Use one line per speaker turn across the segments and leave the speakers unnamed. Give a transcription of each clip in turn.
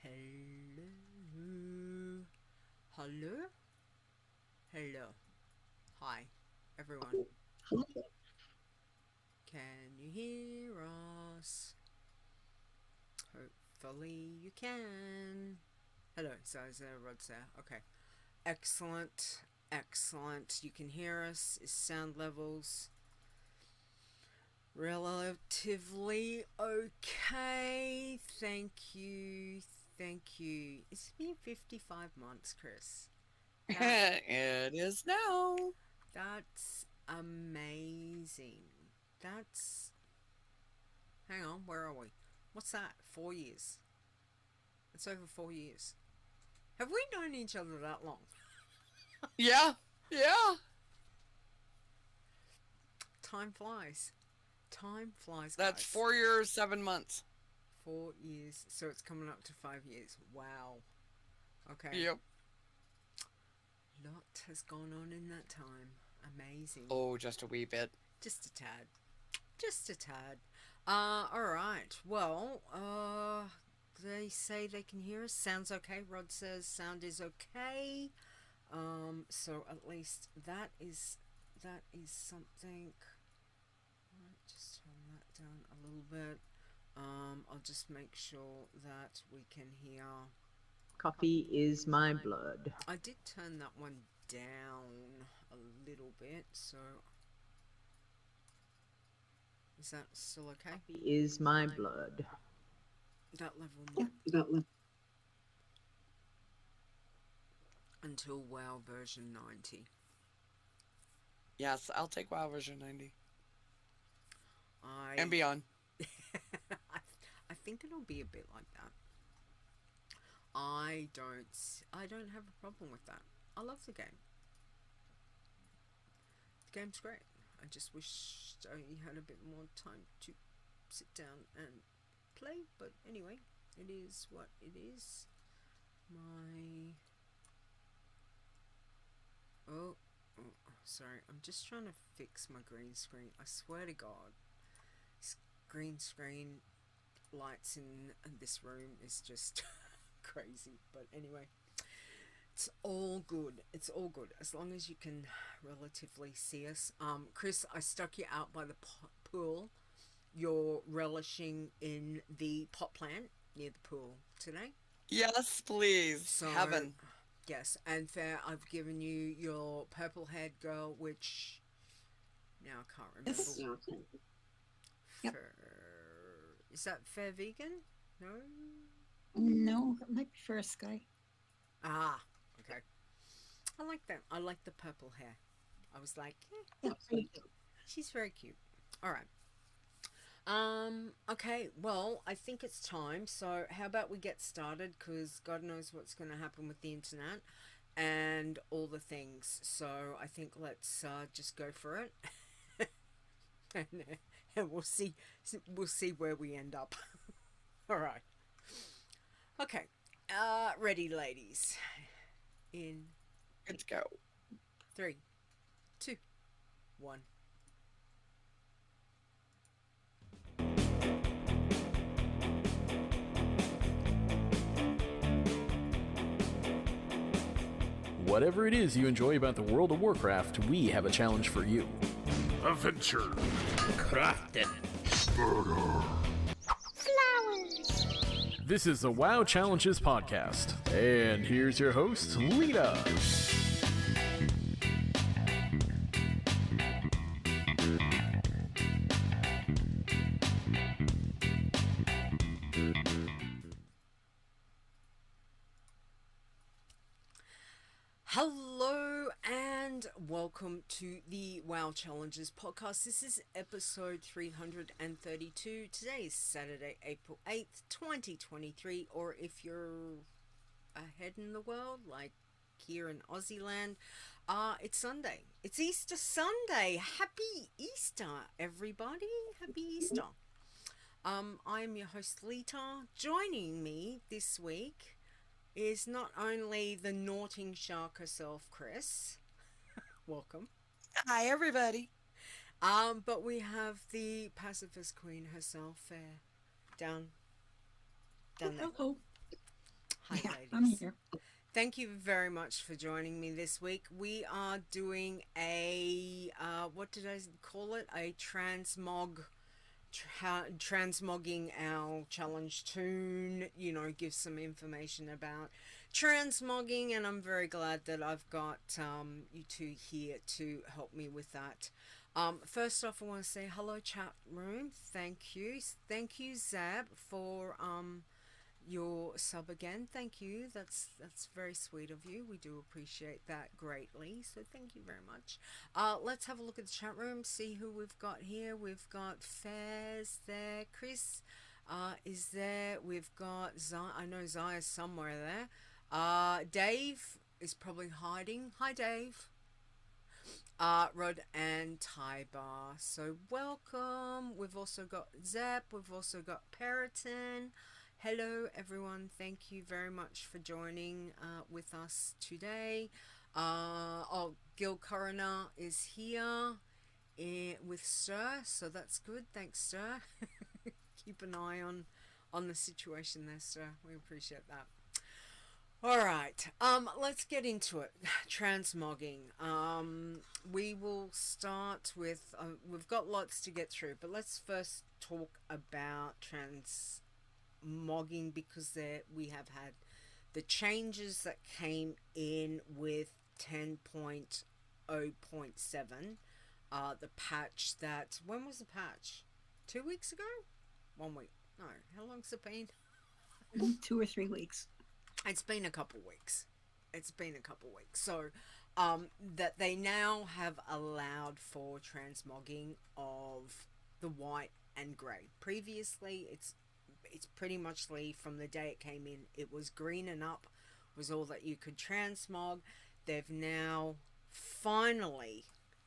Hello. Hello? Hello. Hi, everyone. Can you hear us? Hopefully you can. Hello, Rod's there. Okay. Excellent. Excellent. You can hear us. Is sound levels relatively okay? Thank you. Thank you. It's been 55 months, Chris.
It is now.
That's amazing. That's. Hang on, where are we? What's that? 4 years. It's over 4 years. Have we known each other that long?
Yeah.
Time flies. Time flies,
That's
guys.
4 years, 7 months.
4 years. So it's coming up to 5 years. Wow. Okay.
Yep.
Lot has gone on in that time. Amazing.
Oh, just a wee bit.
Just a tad. Just a tad. Alright. Well, they say they can hear us. Sounds okay. Rod says sound is okay. So at least that is something. Right, just turn that down a little bit. I'll just make sure that we can hear.
Coffee is my blood.
I did turn that one down a little bit, so is that still okay?
Coffee is my blood.
That level, until WoW version 90.
Yes, I'll take WoW version 90.
I
And beyond.
I think it'll be a bit like that. I don't have a problem with that. I love the game. The game's great. I just wish I had a bit more time to sit down and play, but anyway, it is what it is. Oh, sorry, I'm just trying to fix my green screen. I swear to God, this green screen lights in this room is just crazy. But anyway, it's all good. It's all good as long as you can relatively see us. Chris, I stuck you out by the pool. You're relishing in the pot plant near the pool today.
Yes, please.
So,
Heaven.
yes, and Faire, I've given you your purple haired girl, which now I can't remember.
Yep.
Is that Faire vegan? No.
No, it might be first guy.
Ah, okay. I like that. I like the purple hair. I was like,
Yeah,
she's very cute. All right. Okay, well, I think it's time. So, how about we get started? Because God knows what's going to happen with the internet and all the things. So, I think let's just go for it. and we'll see where we end up. All right. Okay. Ready, ladies. In
Let's go.
3, 2, 1.
Whatever it is you enjoy about the World of Warcraft, we have a challenge for you.
Adventure.
Crafting.
Flowers.
This is the WoW Challenges podcast. And here's your host, Leeta.
Hello and welcome to the WoW Challenges podcast. This is episode 332. Today is Saturday, April 8th, 2023, or if you're ahead in the world, like here in Aussie land, it's Sunday. It's Easter Sunday. Happy Easter, everybody. Happy Easter. I am your host, Leeta. Joining me this week is not only the Naughting Shark herself, Khrys. Welcome.
Hi, everybody.
But we have the pacifist queen herself, Faire. Down there.
Hello.
Hi,
Yeah,
ladies.
I'm here.
Thank you very much for joining me this week. We are doing a, what did I call it? A transmogging our challenge tune, give some information about transmogging, and I'm very glad that I've got you two here to help me with that. First off, I want to say hello, chat room. Thank you. Thank you, Zab, for your sub again. Thank you. That's very sweet of you. We do appreciate that greatly. So thank you very much. Let's have a look at the chat room, see who we've got here. We've got Faire's there. Chris is there. We've got I know Zaya's somewhere there. Dave is probably hiding. Hi, Dave. Rod and Tybar. So welcome. We've also got Zep. We've also got Periton. Hello, everyone. Thank you very much for joining with us today. Gil Coroner is here with Sir, so that's good. Thanks, Sir. Keep an eye on the situation there, Sir. We appreciate that. All right, let's get into it. Transmogging. We will start with, we've got lots to get through, but let's first talk about transmogging, because we have had the changes that came in with 10.0.7, the patch that, when was the patch? 2 weeks ago? 1 week? No, how long's it been?
2 or 3 weeks.
It's been a couple weeks. So, that they now have allowed for transmogging of the white and grey. Previously, it's pretty much from the day it came in, it was green and up was all that you could transmog. They've now finally,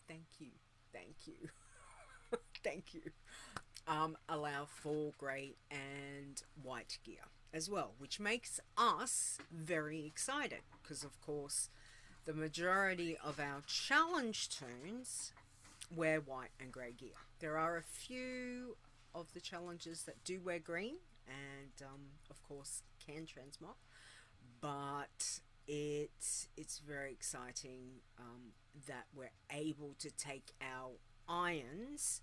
thank you, thank you, allow for grey and white gear as well, which makes us very excited, because of course the majority of our challenge tunes wear white and grey gear. There are a few of the challenges that do wear green and of course can transmog, but it's very exciting that we're able to take our irons,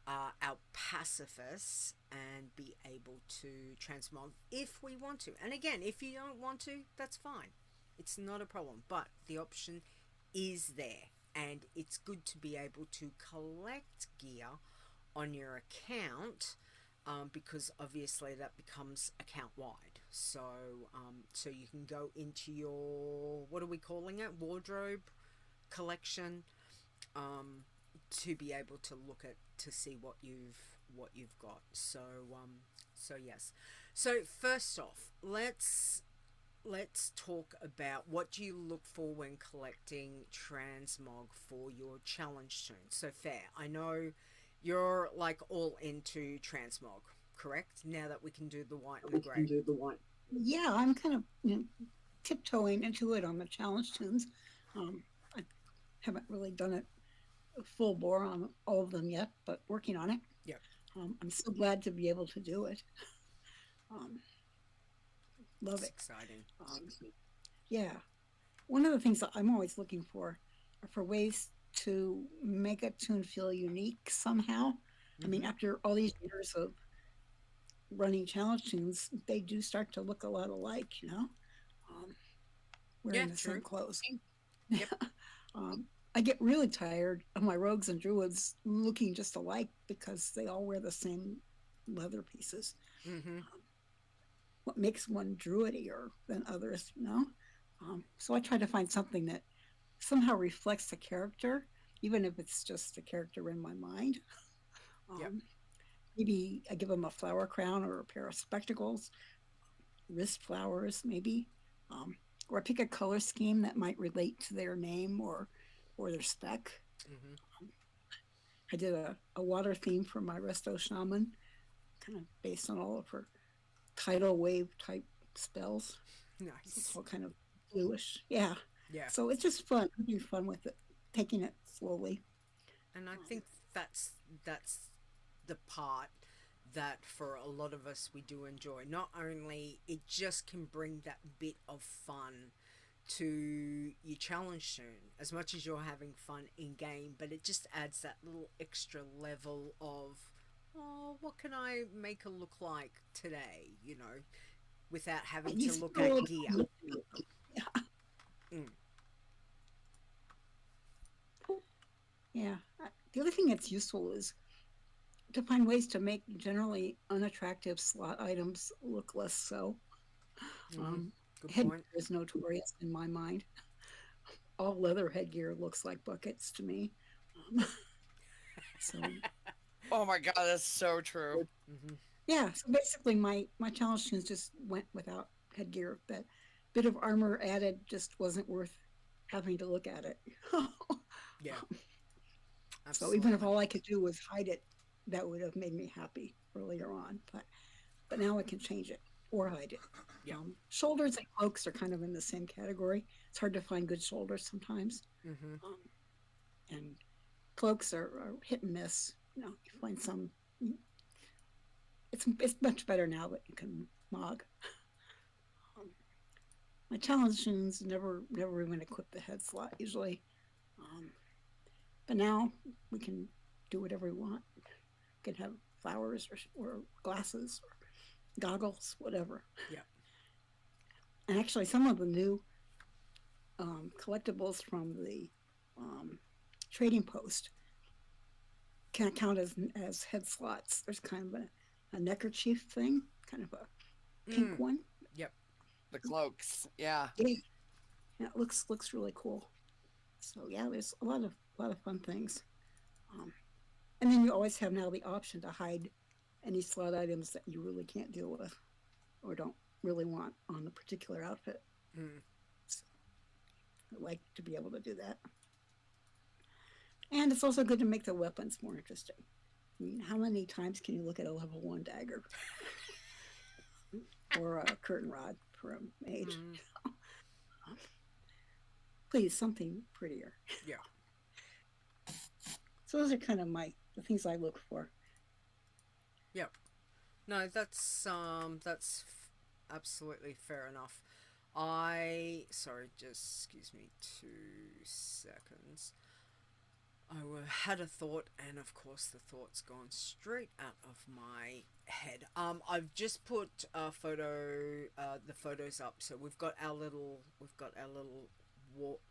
our pacifists, and be able to transmog if we want to. And again, if you don't want to, that's fine. It's not a problem, but the option is there, and it's good to be able to collect gear on your account, because obviously that becomes account wide. So so you can go into your, what are we calling it, wardrobe collection, to be able to look at, to see what you've got. So so yes. So first off, let's talk about what do you look for when collecting transmog for your challenge tunes. So Fair, I know you're like all into transmog, correct? Now that we can do the white and the grey.
Yeah, I'm kind of tiptoeing into it on the challenge tunes. I haven't really done it full bore on all of them yet, but working on it.
Yeah.
I'm so glad to be able to do it. Love
It's
it.
exciting.
Yeah. One of the things that I'm always looking for are for ways to make a tune feel unique somehow. I mean, after all these years of running challenge tunes, they do start to look a lot alike, wearing the
true.
same clothes.
Yep.
I get really tired of my rogues and druids looking just alike because they all wear the same leather pieces. What makes one druidier than others, So I try to find something that somehow reflects the character, even if it's just the character in my mind.
Yep.
Maybe I give them a flower crown or a pair of spectacles, wrist flowers, maybe. Or I pick a color scheme that might relate to their name or their spec. I did a water theme for my resto shaman, kind of based on all of her tidal wave type spells.
Nice.
It's all kind of bluish. Yeah.
Yeah.
So it's just fun. Having fun with it, taking it slowly.
And I think that's the part that for a lot of us we do enjoy. Not only it just can bring that bit of fun to your challenge tune as much as you're having fun in game, but it just adds that little extra level of, oh, what can I make her look like today, you know, without having to look at gear. Mm.
Yeah. The other thing that's useful is to find ways to make generally unattractive slot items look less so.
Good
Headgear
point.
is notorious in my mind. All leather headgear looks like buckets to me. So
Oh my god, that's so true.
yeah, so basically my challenge tunes just went without headgear. That bit of armor added just wasn't worth having to look at it.
Yeah.
So even if all I could do was hide it, that would have made me happy earlier on. But now I can change it or hide it.
Yeah.
Shoulders and cloaks are kind of in the same category. It's hard to find good shoulders sometimes. And cloaks are hit and miss. You know, you find some. It's much better now that you can mog. My challenge tunes never even equip the head slot usually. But now we can do whatever we want. We can have flowers or glasses or goggles, whatever.
Yeah.
And actually, some of the new collectibles from the trading post can't count as head slots. There's kind of a neckerchief thing, kind of a pink one.
Yep.
The cloaks, yeah.
Yeah, it looks really cool. So yeah, there's a lot of fun things. And then you always have now the option to hide any slot items that you really can't deal with or don't really want on the particular outfit. So I like to be able to do that. And it's also good to make the weapons more interesting. I mean, how many times can you look at a level 1 dagger or a curtain rod for a mage? Please, something prettier.
Yeah.
So those are kind of the things I look for.
Yep. No, that's absolutely fair enough. Sorry, just excuse me 2 seconds. I had a thought, and of course the thought's gone straight out of my head. I've just put the photos up. So we've got our little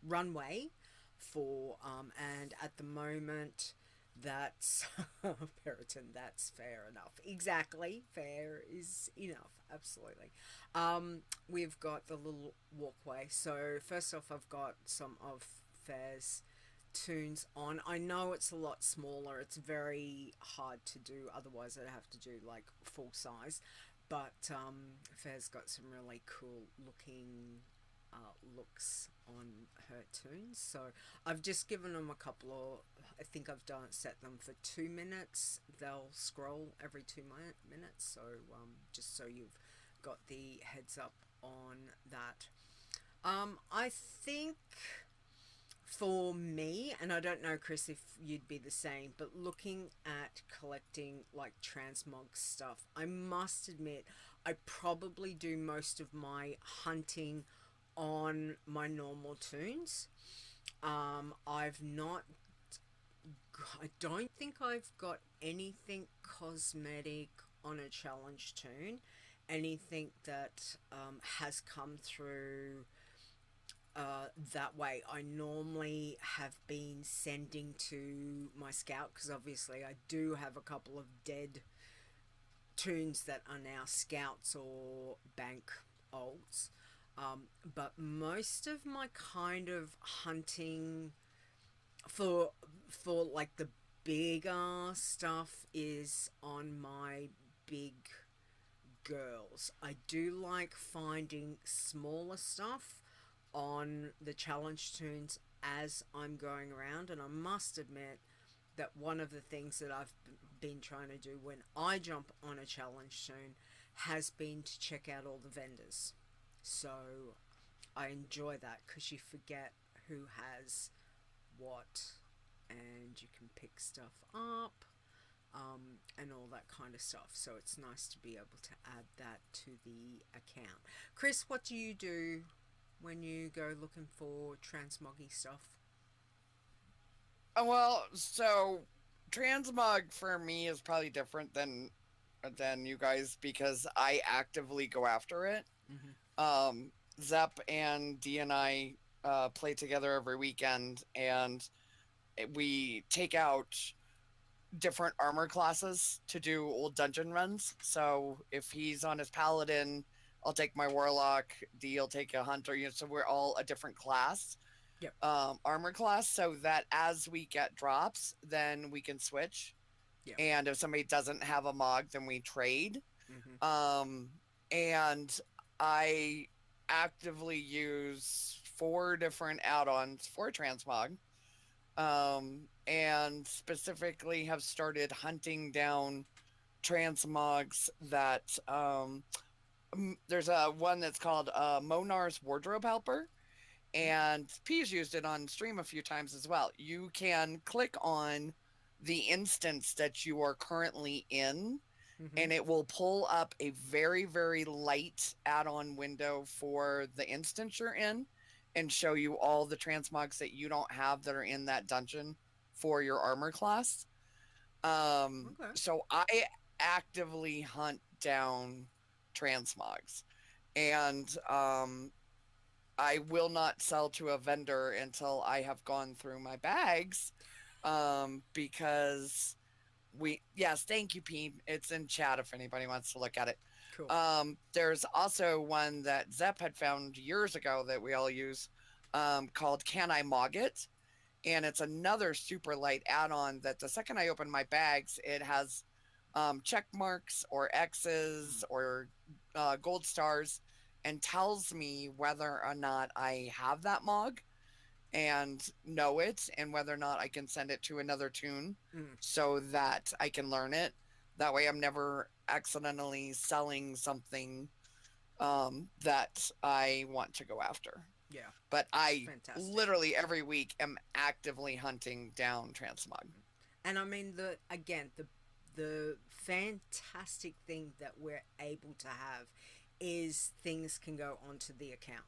runway for and at the moment that's Periton, that's fair enough. Exactly, fair is enough, absolutely. We've got the little walkway. So first off, I've got some of Faire's tunes on. I know it's a lot smaller, it's very hard to do, otherwise I'd have to do like full size, but Faire's got some really cool looking looks on her tunes. So I've just given them a couple of, I think I've set them for 2 minutes. They'll scroll every 2 minutes, so just so you've got the heads up on that. I think for me, and I don't know, Chris, if you'd be the same, but looking at collecting like transmog stuff, I must admit I probably do most of my hunting on my normal tunes. I don't think I've got anything cosmetic on a challenge tune, anything that has come through that way. I normally have been sending to my scout, because obviously I do have a couple of dead tunes that are now scouts or bank olds. But most of my kind of hunting for like the bigger stuff is on my big girls. I do like finding smaller stuff on the challenge tunes as I'm going around, and I must admit that one of the things that I've been trying to do when I jump on a challenge tune has been to check out all the vendors. So I enjoy that, because you forget who has what and you can pick stuff up. and all that kind of stuff. So it's nice to be able to add that to the account. Khris, what do you do when you go looking for transmoggy stuff?
Well, so transmog for me is probably different than you guys because I actively go after it. Zep and D and I play together every weekend, and we take out different armor classes to do old dungeon runs. So if he's on his paladin, I'll take my warlock. D will take a hunter. So we're all a different class.
Yep.
Armor class, so that as we get drops, then we can switch.
Yep.
And if somebody doesn't have a mog, then we trade. And I actively use 4 different add-ons for transmog. And specifically have started hunting down transmogs that there's one that's called Monar's Wardrobe Helper, and P's used it on stream a few times as well. You can click on the instance that you are currently in, and it will pull up a very, very light add-on window for the instance you're in and show you all the transmogs that you don't have that are in that dungeon for your armor class. So I actively hunt down transmogs, and I will not sell to a vendor until I have gone through my bags, because yes, thank you, P. It's in chat if anybody wants to look at it.
Cool.
There's also one that Zep had found years ago that we all use, called Can I Mog It? And it's another super light add-on that the second I open my bags, it has check marks or X's or gold stars, and tells me whether or not I have that mog and know it, and whether or not I can send it to another tune so that I can learn it. That way I'm never accidentally selling something that I want to go after.
Yeah.
But I
Fantastic.
literally every week am actively hunting down transmog.
And I mean, the fantastic thing that we're able to have is things can go onto the account.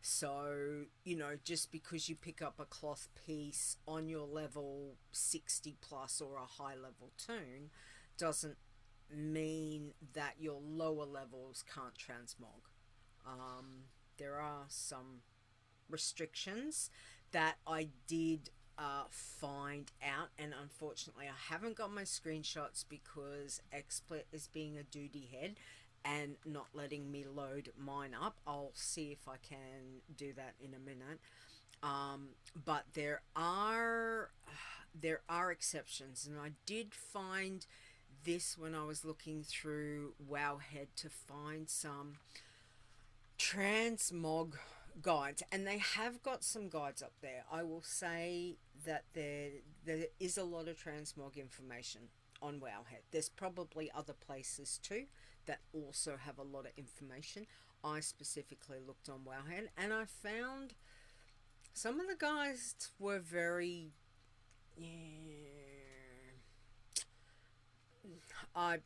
So, you know, just because you pick up a cloth piece on your level 60 plus or a high level tune doesn't mean that your lower levels can't transmog. There are some restrictions that I did find out, and unfortunately I haven't got my screenshots because XSplit is being a duty head and not letting me load mine up. I'll see if I can do that in a minute. But there are exceptions, and I did find this when I was looking through Wowhead to find some transmog guides, and they have got some guides up there. I will say that there is a lot of transmog information on Wowhead. There's probably other places too that also have a lot of information. I specifically looked on Wowhead, and I found some of the guys were very, I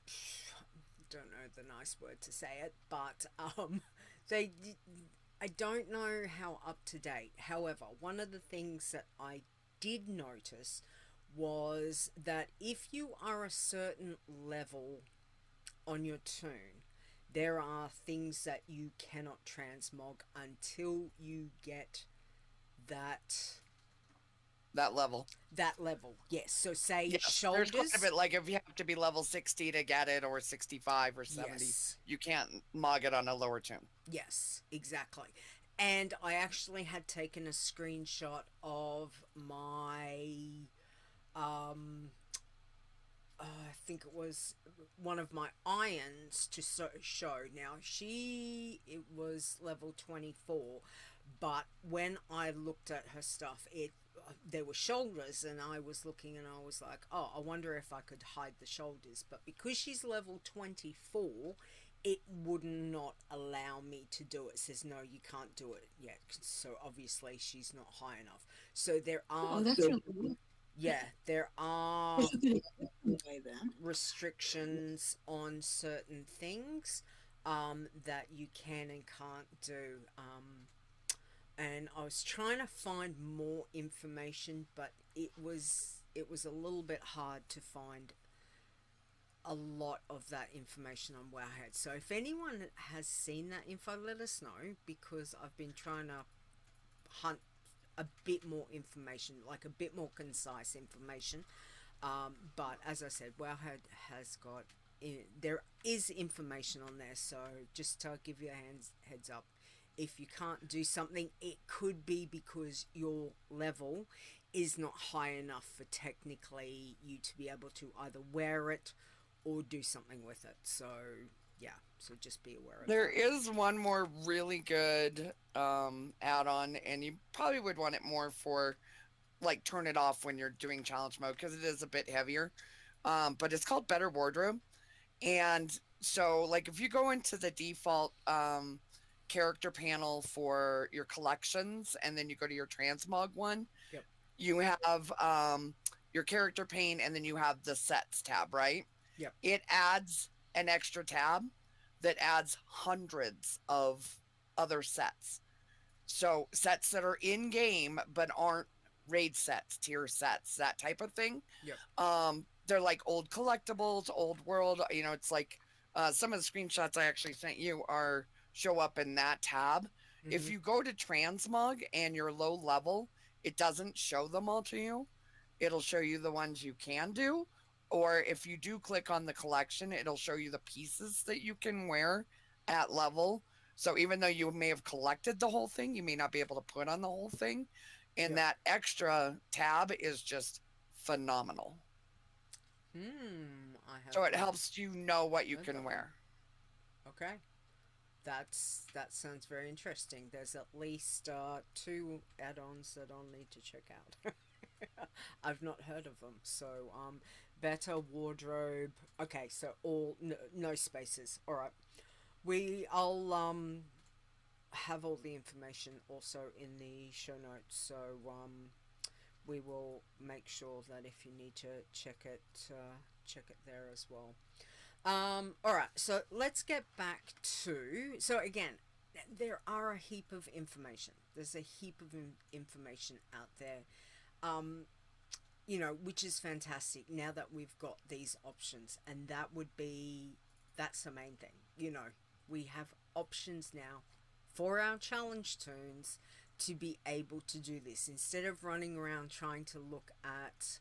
don't know the nice word to say it, but I don't know how up to date. However, one of the things that I did notice was that if you are a certain level on your tune, there are things that you cannot transmog until you get that
level.
Yes. So say
Yes,
shoulders.
There's quite a bit, like if you have to be level 60 to get it, or 65 or 70,
Yes.
you can't mog it on a lower tune.
Yes, exactly. And I actually had taken a screenshot of my I think it was one of my irons to show. Now it was level 24, but when I looked at her stuff, there were shoulders, and I was looking and I was like, oh, I wonder if I could hide the shoulders. But because she's level 24, it would not allow me to do it. It says, no, you can't do it yet. So obviously she's not high enough. So there are...
Oh, that's really weird.
yeah, there are
Which is good anyway then.
restrictions on certain things that you can and can't do. And I was trying to find more information, but it was a little bit hard to find a lot of that information on Wowhead. So if anyone has seen that info, let us know, because I've been trying to hunt a bit more information, like a bit more concise information. But as I said, Wowhead has got there is information on there. So just to give you a heads up, if you can't do something, it could be because your level is not high enough for technically you to be able to either wear it or do something with it. So yeah, so just be aware of
There
that.
is one more really good add-on, and you probably would want it more for like turn it off when you're doing challenge mode because it is a bit heavier. But it's called Better Wardrobe, and so like if you go into the default character panel for your collections, and then you go to your transmog one,
Yep.
you have your character pane, and then you have the sets tab, right?
Yep.
It adds an extra tab that adds hundreds of other sets. So sets that are in game but aren't raid sets, tier sets, that type of thing.
Yep.
They're like old collectibles, old world. You know, it's like some of the screenshots I actually sent you are show up in that tab. If you go to transmog and you're low level, it doesn't show them all to you. It'll show you the ones you can do. Or if you do click on the collection, it'll show you the pieces that you can wear at level. So even though you may have collected the whole thing, you may not be able to put on the whole thing. And
Yep.
that extra tab is just phenomenal.
I have.
So it helps you know what you
heard
can
that
wear.
Okay. That sounds very interesting. There's at least 2 add-ons that I'll need to check out. I've not heard of them. So better wardrobe. Okay, so all no spaces. All right. I'll have all the information also in the show notes. So we will make sure that if you need to check it there as well. All right, so let's get back to. So again, there are a heap of information. There's a heap of information out there, which is fantastic now that we've got these options, and that's the main thing. We have options now for our challenge turns to be able to do this instead of running around trying to look at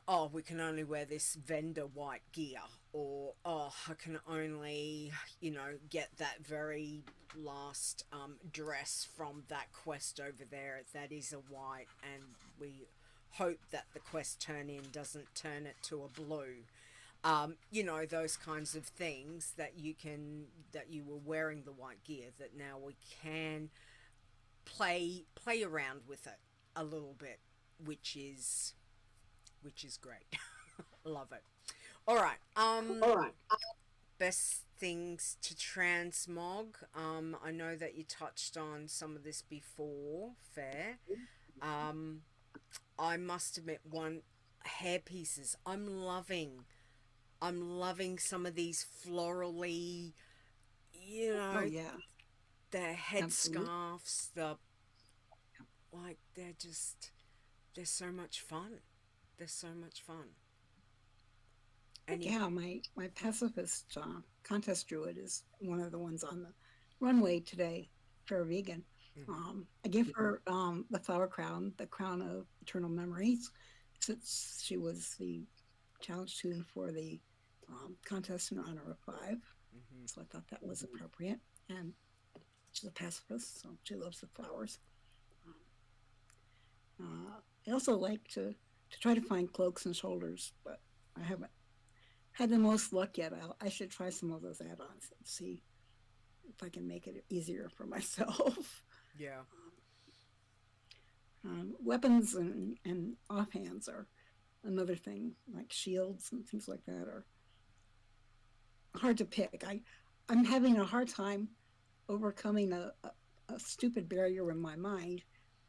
oh, we can only wear this vendor white gear, or oh, I can only, get that very last dress from that quest over there that is a white, and we hope that the quest turn in doesn't turn it to a blue. Those kinds of things that you were wearing the white gear, that now we can play around with it a little bit, which is great. Love it. All right. Best things to transmog. I know that you touched on some of this before, Fair. I must admit, one, hair pieces. I'm loving some of these florally,
Oh yeah,
the
absolutely.
headscarves, they're so much fun. They're so much fun. And
Yeah, my pacifist contest druid is one of the ones on the runway today for a vegan. I gave her the flower crown, the crown of eternal memories, since she was the challenge tune for the contest in honor of 5. So I thought that was appropriate. And she's a pacifist, so she loves the flowers. I also like to try to find cloaks and shoulders, but I haven't had the most luck yet. I should try some of those add-ons and see if I can make it easier for myself.
yeah.
Weapons and offhands are another thing, like shields and things like that are hard to pick. I'm having a hard time overcoming a stupid barrier in my mind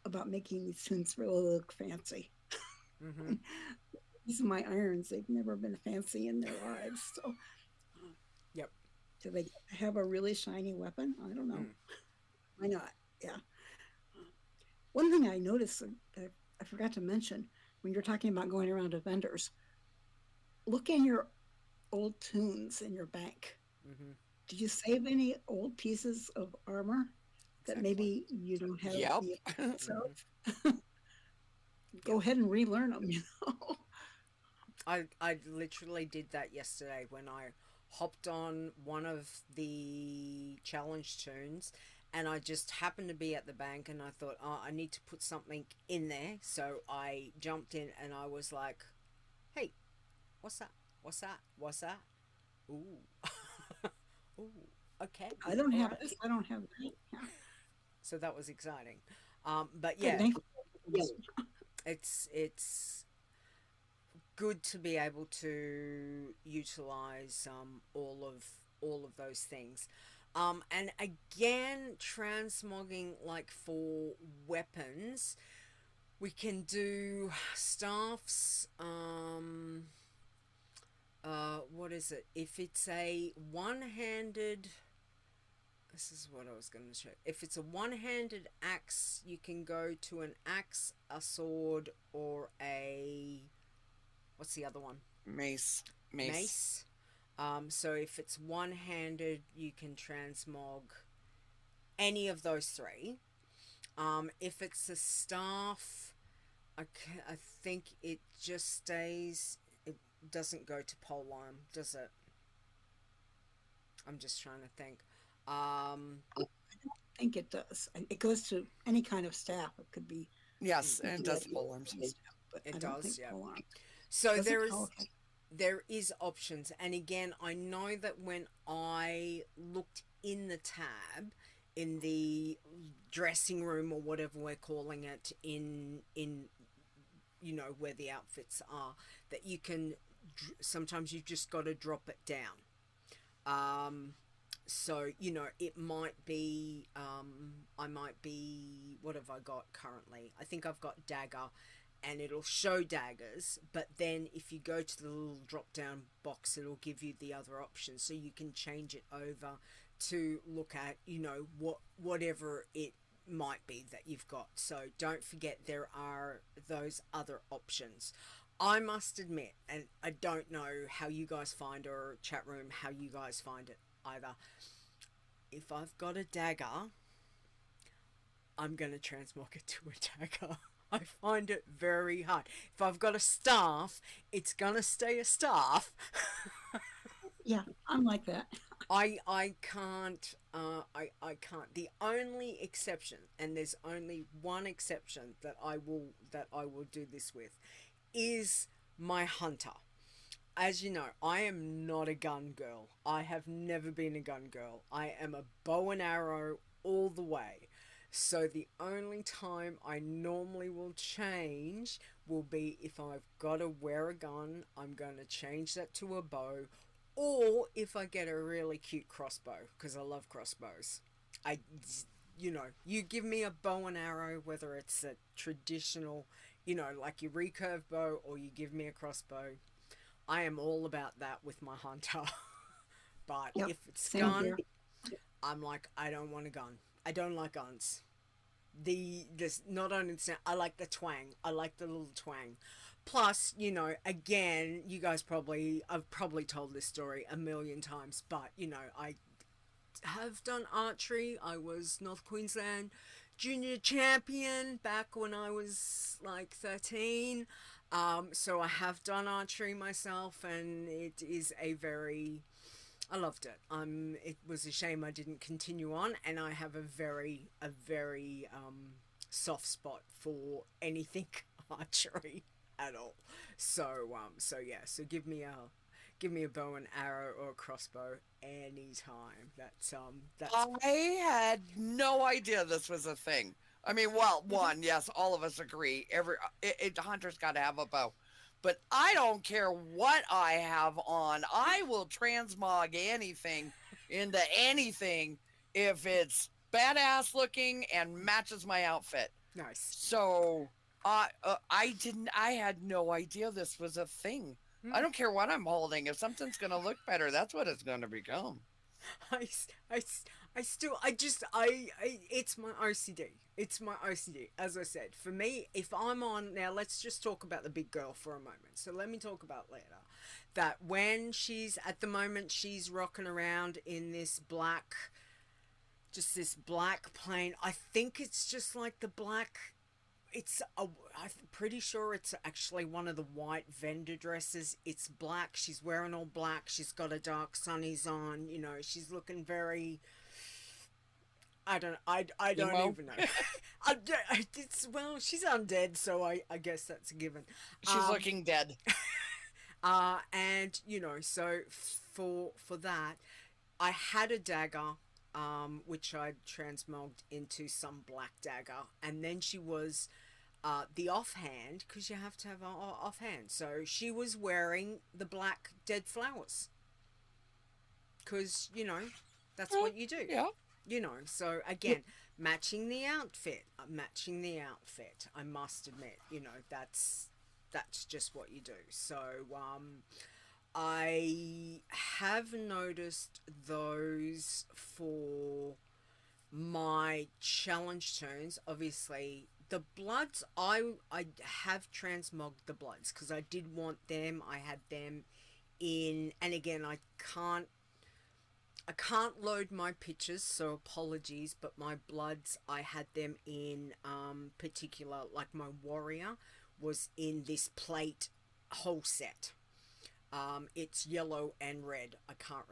about making these tunes really look fancy.
Mm-hmm.
These are my irons. They've never been fancy in their lives. So,
Yep.
do they have a really shiny weapon? I don't know. Why not? Yeah. One thing I noticed, I forgot to mention, when you're talking about going around to vendors, look in your old tunes in your bank.
Mm-hmm.
Did you save any old pieces of armor that
Exactly.
maybe you don't have
Yep.
the effects
Mm-hmm.
of? Go ahead and relearn them, you know?
I literally did that yesterday when I hopped on one of the challenge tunes, and I just happened to be at the bank, and I thought, oh, I need to put something in there. So I jumped in and I was like, hey, what's that? What's that? What's that? Ooh. Ooh. Okay.
I don't have
Alright.
this. I don't have that. Yeah.
So that was exciting. But
Good,
yeah,
thank you.
it's good to be able to utilize all of those things. And again, transmogging, like for weapons, we can do staffs. What is it? If it's a one-handed, this is what I was going to show. If it's a one-handed axe, you can go to an axe, a sword, or a, what's the other one?
Mace.
Mace. So if it's one-handed, you can transmog any of those three. If it's a staff, I think it just stays. It doesn't go to polearm, does it? I'm just trying to think.
I think it does. It goes to any kind of staff. It could be.
Yes, and it does pole arms.
But
It
I don't
does,
think
yeah.
polearm.
So
Does it?
there is.
Oh, okay.
There is options, and again, I know that when I looked in the tab in the dressing room, or whatever we're calling it, in you know where the outfits are, that you can sometimes you've just got to drop it down. So you know it might be I might be, what have I got currently? I think I've got dagger, and it'll show daggers, but then if you go to the little drop down box, it'll give you the other options, so you can change it over to look at, you know, whatever it might be that you've got. So don't forget there are those other options. I must admit, and I don't know how you guys find, or chat room how you guys find it either, if I've got a dagger, I'm gonna transmog it to a dagger. I find it very hard. If I've got a staff, it's gonna stay a staff.
Yeah, I'm like that.
I can't I can't. The only exception, and there's only one exception that I will do this with, is my hunter. As you know, I am not a gun girl. I have never been a gun girl. I am a bow and arrow all the way. So the only time I normally will change will be if I've got to wear a gun, I'm going to change that to a bow, or if I get a really cute crossbow, because I love crossbows. I, you know, you give me a bow and arrow, whether it's a traditional, you know, like your recurve bow, or you give me a crossbow, I am all about that with my hunter. But
Yep,
if it's
same
gun,
here.
I'm like, I don't want a gun. I don't like guns. This not only the sound, I like the twang. I like the little twang. Plus, you know, again, I've probably told this story a million times, but you know, I have done archery. I was North Queensland junior champion back when I was like 13. So I have done archery myself, and it is a very, I loved it. It was a shame I didn't continue on, and I have a very soft spot for anything archery at all. So yeah. So give me a bow and arrow or a crossbow anytime. That's
I had no idea this was a thing. I mean, well, one, yes, all of us agree. Hunter's got to have a bow, but I don't care what I have on. I will transmog anything into anything if it's badass looking and matches my outfit.
Nice.
So I had no idea this was a thing. I
Mm.
don't care what I'm holding. If something's going to look better, that's what it's going to become.
I, s- I, s- I still, it's my OCD. It's my OCD. As I said, for me, if I'm on, now let's just talk about the big girl for a moment. So let me talk about Leeta. That when she's, at the moment, she's rocking around in this black, just this black plain. I think it's just like the black, I'm pretty sure it's actually one of the white vendor dresses. It's black. She's wearing all black. She's got a dark sunnies on. You know, she's looking very. I don't
Emo?
even know. Well, she's undead, so I guess that's a given.
She's looking dead.
And you know, so for that, I had a dagger, which I transmogged into some black dagger, and then she was the offhand, because you have to have an offhand. So she was wearing the black dead flowers, because you know that's what you do.
Yeah.
You know, so again, matching the outfit, I must admit, you know, that's just what you do. So I have noticed those for my challenge turns. Obviously, the bloods, I have transmogged the bloods because I did want them. I had them in, and again, I can't load my pictures, so apologies, but my bloods, I had them in particular, like my warrior was in this plate whole set. It's yellow and red. I can't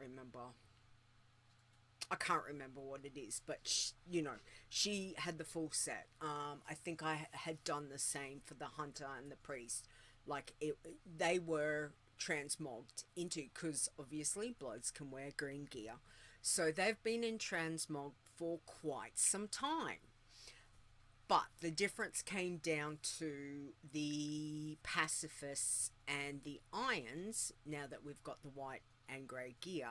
remember what it is, but you know, she had the full set. I think I had done the same for the hunter and the priest. Like they were transmogged into, because obviously bloods can wear green gear, so they've been in transmog for quite some time. But the difference came down to the pacifists and the irons. Now that we've got the white and grey gear,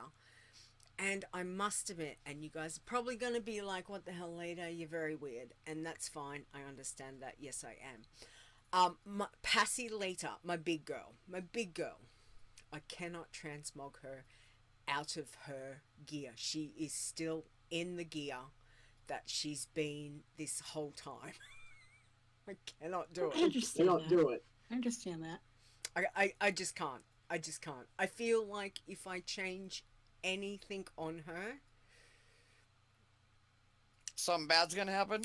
and I must admit, and you guys are probably going to be like, what the hell, Leeta? You're very weird. And that's fine. I understand that. Yes, I am. Passy Leeta, my big girl. I cannot transmog her out of her gear. She is still in the gear that she's been this whole time. I cannot do
I
it.
understand that. I understand that.
I just can't. I feel like if I change anything on her,
Something bad's going to happen.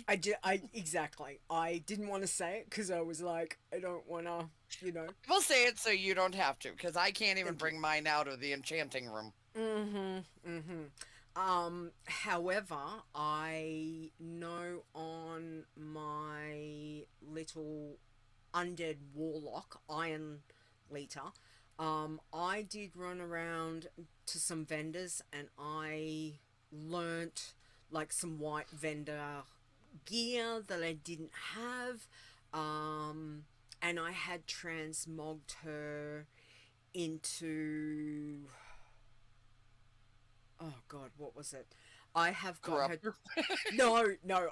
exactly. I didn't want to say it because I was like, I don't want to, you know.
We'll say it so you don't have to, because I can't even
Thank
bring mine out of the enchanting room.
However, I know on my little undead warlock, Iron Leeta, I did run around to some vendors and I learnt like some white vendor gear that I didn't have. And I had transmogged her into, oh god, what was it? I have got her. No,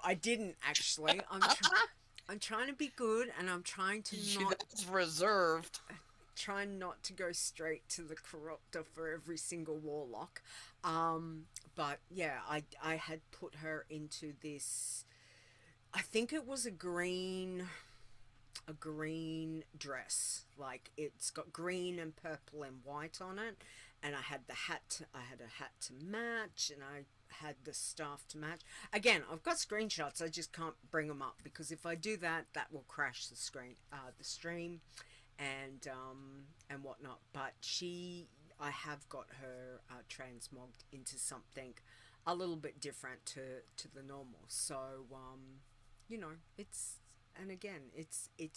I didn't actually. I'm trying to be good, and I'm trying to not
That's reserved.
trying not to go straight to the corruptor for every single warlock. But yeah, I had put her into this. I think it was a green dress. Like it's got green and purple and white on it, and I had a hat to match, and I had the staff to match. Again, I've got screenshots. I just can't bring them up because if I do that, that will crash the stream, and whatnot. But I have got her transmogged into something a little bit different to the normal. So you know, it's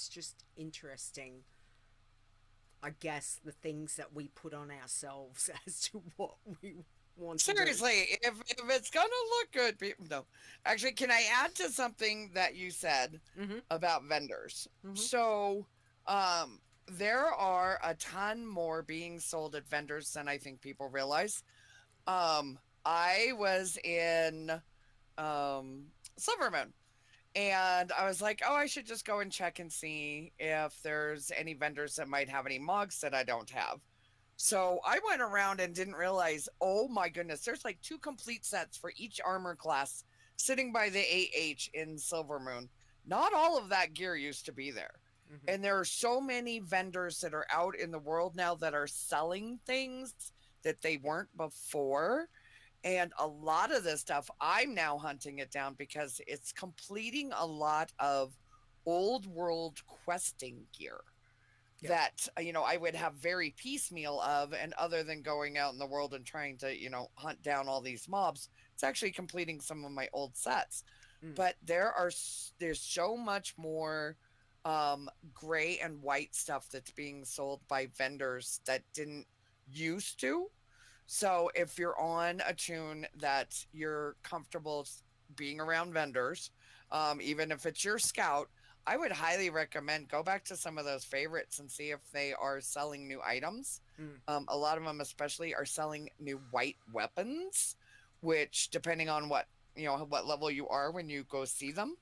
just interesting, I guess, the things that we put on ourselves as to what we want to do.
Seriously, if it's gonna look good, no. Actually, can I add to something that you said about vendors? So, there are a ton more being sold at vendors than I think people realize. I was in Silvermoon, And I was like, oh, I should just go and check and see if there's any vendors that might have any mogs that I don't have. So I went around and didn't realize, oh my goodness, there's like 2 complete sets for each armor class sitting by the AH in Silvermoon. Not all of that gear used to be there.
Mm-hmm.
And there are so many vendors that are out in the world now that are selling things that they weren't before. And a lot of this stuff, I'm now hunting it down because it's completing a lot of old world questing gear.
Yep.
That, I would have very piecemeal of, and other than going out in the world and trying to, hunt down all these mobs, it's actually completing some of my old sets. But there's so much more gray and white stuff that's being sold by vendors that didn't used to. So if you're on a tune that you're comfortable being around vendors, even if it's your scout, I would highly recommend go back to some of those favorites and see if they are selling new items. A lot of them especially are selling new white weapons, which depending on what level you are when you go see them,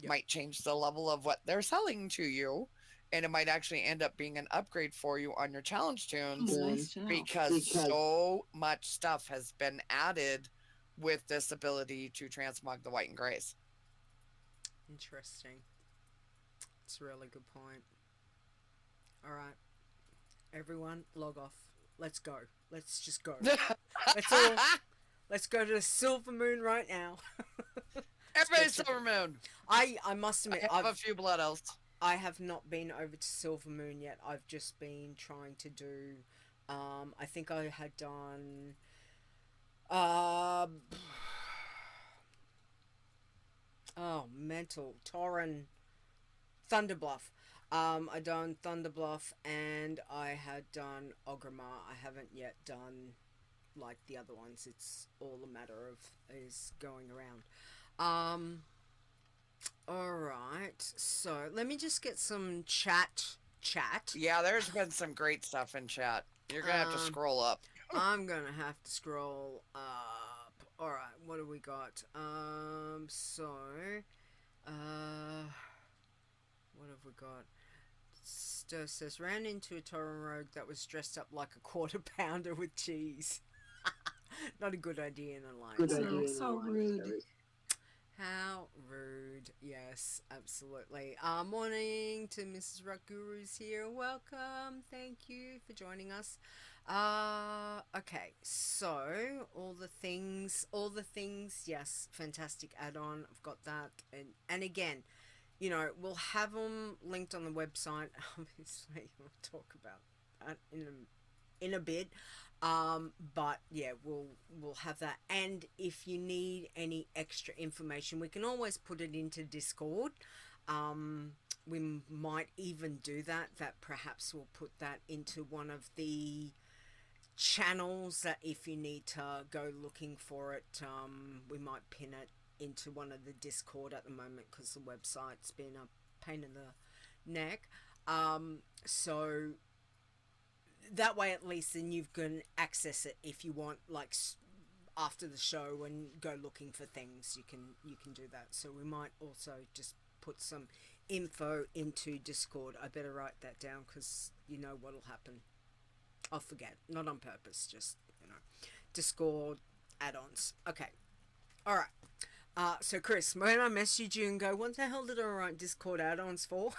might change the level of what they're selling to you. And it might actually end up being an upgrade for you on your challenge tunes,
Nice to know.
because so much stuff has been added with this ability to transmog the white and grays.
Interesting. It's a really good point. All right, everyone, log off. Let's go. Let's just go. Let's go to the Silver Moon right now.
Everybody's Silver Moon.
I must admit,
I have a few blood elves.
I have not been over to Silver Moon yet. I've just been trying to do. I think I had done. Mental Torren, Thunderbluff. I done Thunderbluff and I had done Ogremar. I haven't yet done like the other ones. It's all a matter of is going around. Alright, so let me just get some chat.
Yeah, there's been some great stuff in chat. You're gonna have to scroll up.
I'm gonna have to scroll up. Alright, what do we got? What have we got? Stir says, ran into a Tauren rogue that was dressed up like a quarter pounder with cheese. Not a good idea in alliance.
So rude.
How rude. Yes, absolutely. Morning to Mrs. Rock Guru's here. Welcome. Thank you for joining us. Okay, so all the things, yes, fantastic add-on. I've got that. And again, we'll have them linked on the website. Obviously, we'll talk about that in a bit. But yeah, we'll have that. And if you need any extra information, we can always put it into Discord. We might even do that perhaps we'll put that into one of the channels that if you need to go looking for it, we might pin it into one of the Discord at the moment because the website's been a pain in the neck. So that way at least then you can access it if you want, like after the show and go looking for things, you can do that. So we might also just put some info into Discord. I better write that down because you know what'll happen. I'll forget, not on purpose, just Discord add-ons. Okay, all right. So Chris, when I message you and go, what the hell did I write Discord add-ons for?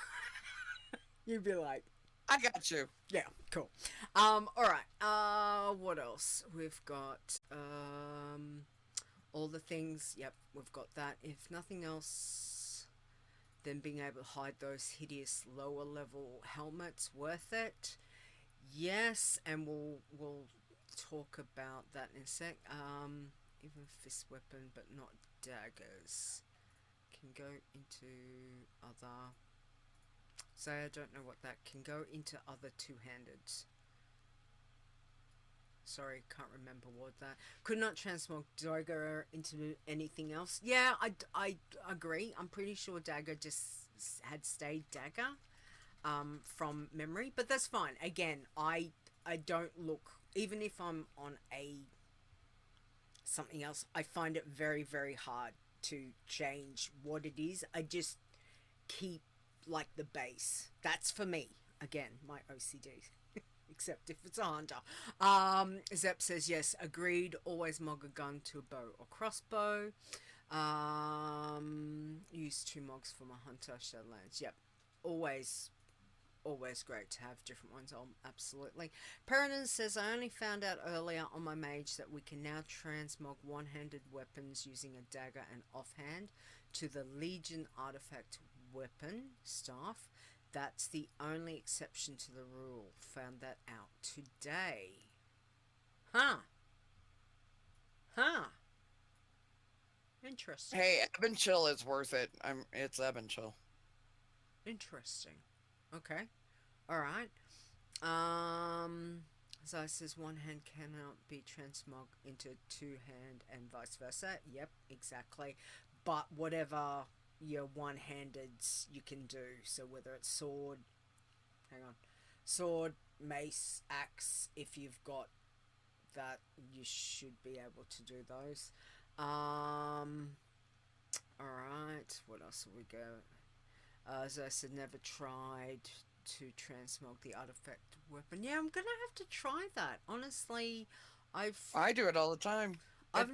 You'd be like,
I got you.
yeah, cool. All right. What else? We've got all the things. Yep, we've got that. If nothing else, then being able to hide those hideous lower level helmets, worth it. Yes, and we'll talk about that in a sec. Even fist weapon, but not daggers, can go into other. So I don't know what that can go into other two-handed. Sorry, can't remember what that. Could not transmog dagger into anything else. Yeah, I agree. I'm pretty sure dagger just had stayed dagger, from memory, but that's fine. Again, I don't look, even if I'm on a something else, I find it very, very hard to change what it is. I just keep like the base. That's for me. Again, my OCD. Except if it's a hunter. Zep says yes, agreed. Always mog a gun to a bow or crossbow. Use 2 mogs for my hunter Shadowlands. Yep, always great to have different ones on. Absolutely. Perrin says I only found out earlier on my mage that we can now transmog one-handed weapons using a dagger and offhand to the Legion artifact weapon staff. That's the only exception to the rule. Found that out today. Huh. Interesting.
Hey, Ebb and Chill is worth it. It's Ebb and Chill.
Interesting. Okay. All right. Zai says one hand cannot be transmog into 2-hand and vice versa. Yep, exactly. But whatever your one-handed you can do. So whether it's sword, mace, axe, if you've got that, you should be able to do those. Alright, what else have we got? As I said, never tried to transmog the artifact weapon. Yeah, I'm gonna have to try that. Honestly,
I do it all the time.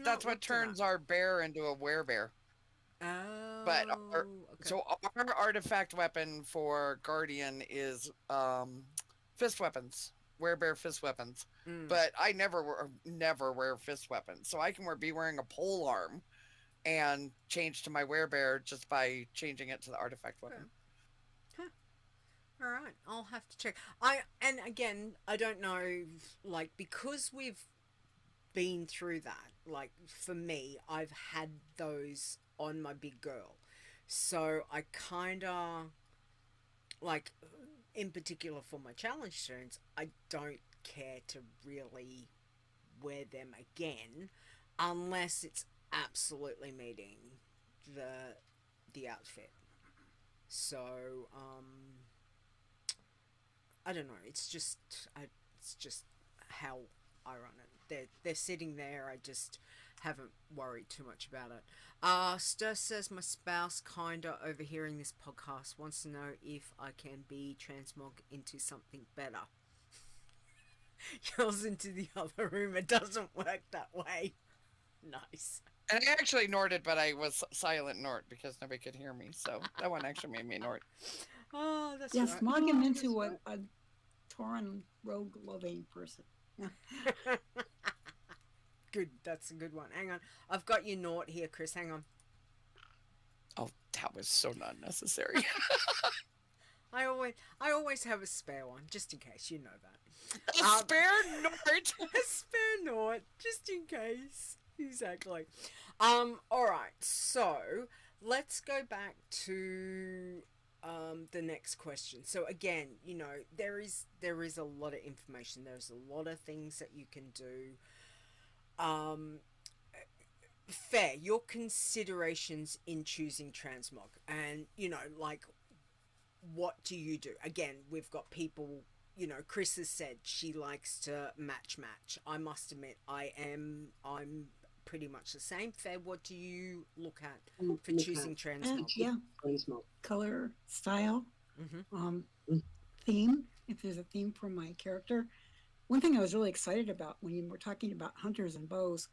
That's what turns our bear into a werebear.
Oh,
But
okay.
so our artifact weapon for Guardian is fist weapons, werebear fist weapons. But I never wear fist weapons, so I can be wearing a pole arm and change to my werebear just by changing it to the artifact weapon.
Huh. All right, I'll have to check. And again, I don't know, like, because we've been through that. Like, for me, I've had those on my big girl, so I kind of like, in particular for my challenge students, I don't care to really wear them again unless it's absolutely meeting the outfit. So I don't know, it's just how I run it. They're sitting there. I just haven't worried too much about it. Stur says my spouse kinda overhearing this podcast wants to know if I can be transmog into something better. Yells into the other room. It doesn't work that way. Nice.
And I actually Norded, but I was silent Nord because nobody could hear me. So that one actually made me Nord.
Oh, that's
Yes,
right.
smog him into a Tauren rogue loving person. Yeah.
Good, that's a good one. Hang on. I've got your Nort here, Chris. Hang on.
Oh, that was so not necessary.
I always have a spare one, just in case, you know that.
A spare Nord?
A spare Nort, just in case. Exactly. Alright, so let's go back to the next question. So again, you know, there is a lot of information. There's a lot of things that you can do. Fair, your considerations in choosing transmog, and you know, like, what do you do? Again, we've got people, you know, Chris has said she likes to match. I must admit, I'm pretty much the same. Fair, what do you look at for choosing transmog?
Yeah, color, style, theme, if there's a theme for my character. One thing I was really excited about when you were talking about hunters and bows,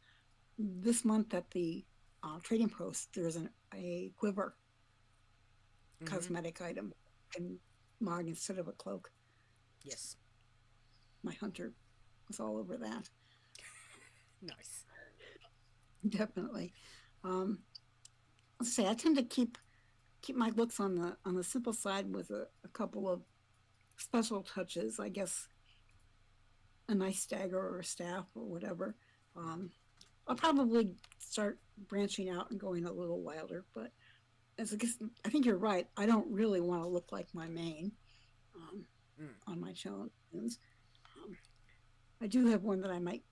this month at the trading post, there's a quiver cosmetic item and mog instead of a cloak.
Yes.
My hunter was all over that.
Nice.
Definitely. Let's say I tend to keep my looks on the simple side with a couple of special touches. I guess a nice dagger or a staff or whatever. I'll probably start branching out and going a little wilder, but I think you're right. I don't really want to look like my main on my challenges. I do have one that I might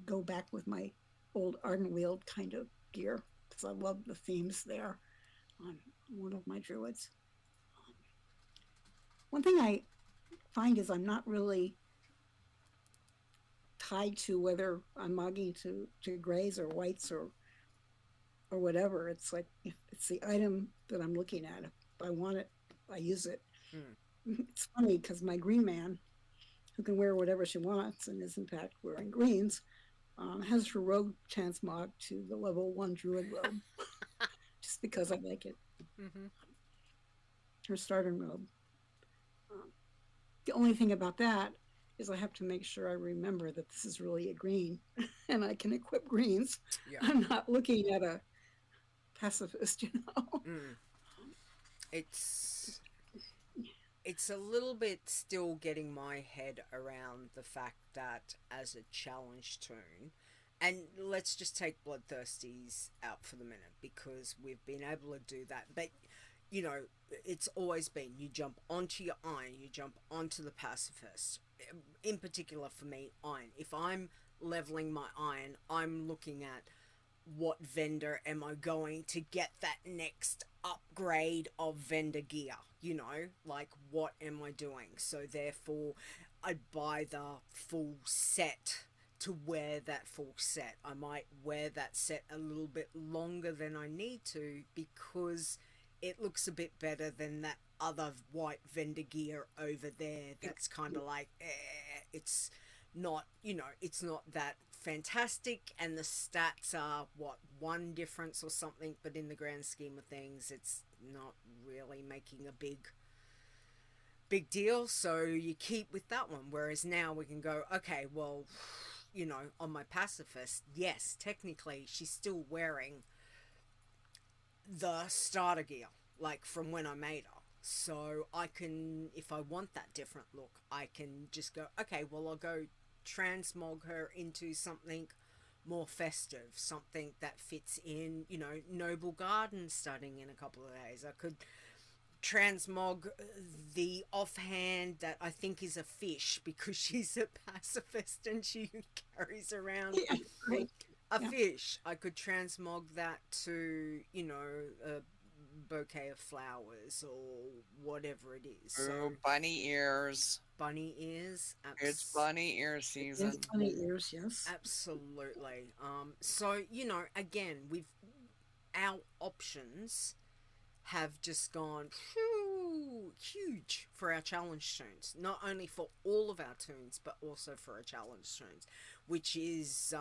go back with my old Ardent Wield kind of gear because I love the themes there on one of my druids. One thing I find is I'm not really tied to whether I'm mogging to grays or whites or or whatever. It's like if it's the item that I'm looking at. If I want it, I use it. It's funny because my green man, who can wear whatever she wants and is in fact wearing greens, has her robe transmog to the level 1 druid robe, just because I like it. Her starter robe. The only thing about that is I have to make sure I remember that this is really a green, and I can equip greens.
Yeah.
I'm not looking at a pacifist, you know.
It's a little bit still getting my head around the fact that as a challenge toon, and let's just take Bloodthirsties out for the minute because we've been able to do that, but you know, it's always been you jump onto your iron, you jump onto the pacifist. In particular for me, iron. If I'm leveling my iron, I'm looking at what vendor am I going to get that next upgrade of vendor gear, you know, like what am I doing? So therefore I buy the full set to wear that full set. I might wear that set a little bit longer than I need to because it looks a bit better than that other white vendor gear over there that's kind of like it's not, you know, it's not that fantastic, and the stats are what, one difference or something, but in the grand scheme of things it's not really making a big deal, so you keep with that one. Whereas now we can go, okay, well, you know, on my pacifist, yes, technically she's still wearing the starter gear, like from when I made her. So I can, if I want that different look, I can just go, okay, well, I'll go transmog her into something more festive, something that fits in, you know, Noblegarden starting in a couple of days. I could transmog the offhand that I think is a fish because she's a pacifist and she carries around a fish. I could transmog that to, you know, a bouquet of flowers or whatever it is. So,
bunny ears.
Bunny ears.
It's bunny ear season.
It's bunny ears, yes.
Absolutely. So, you know, again, our options have just gone huge for our challenge toons. Not only for all of our toons, but also for our challenge toons, which is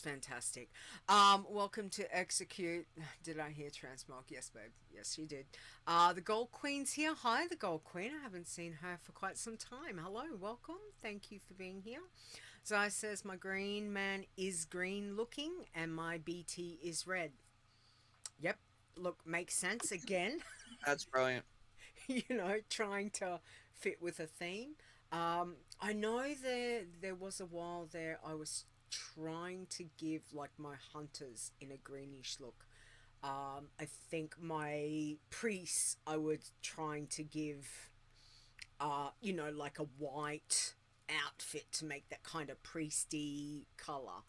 fantastic. Welcome to Execute. Did I hear transmog? Yes, babe. Yes, you did. The Gold Queen's here. Hi, the Gold Queen. I haven't seen her for quite some time. Hello, welcome. Thank you for being here. Zai says my green man is green looking and my BT is red. Yep. Look, makes sense again.
That's brilliant.
You know, trying to fit with a theme. I know there was a while there I was trying to give like my hunters in a greenish look. I think my priests I was trying to give you know, like a white outfit to make that kind of priesty color.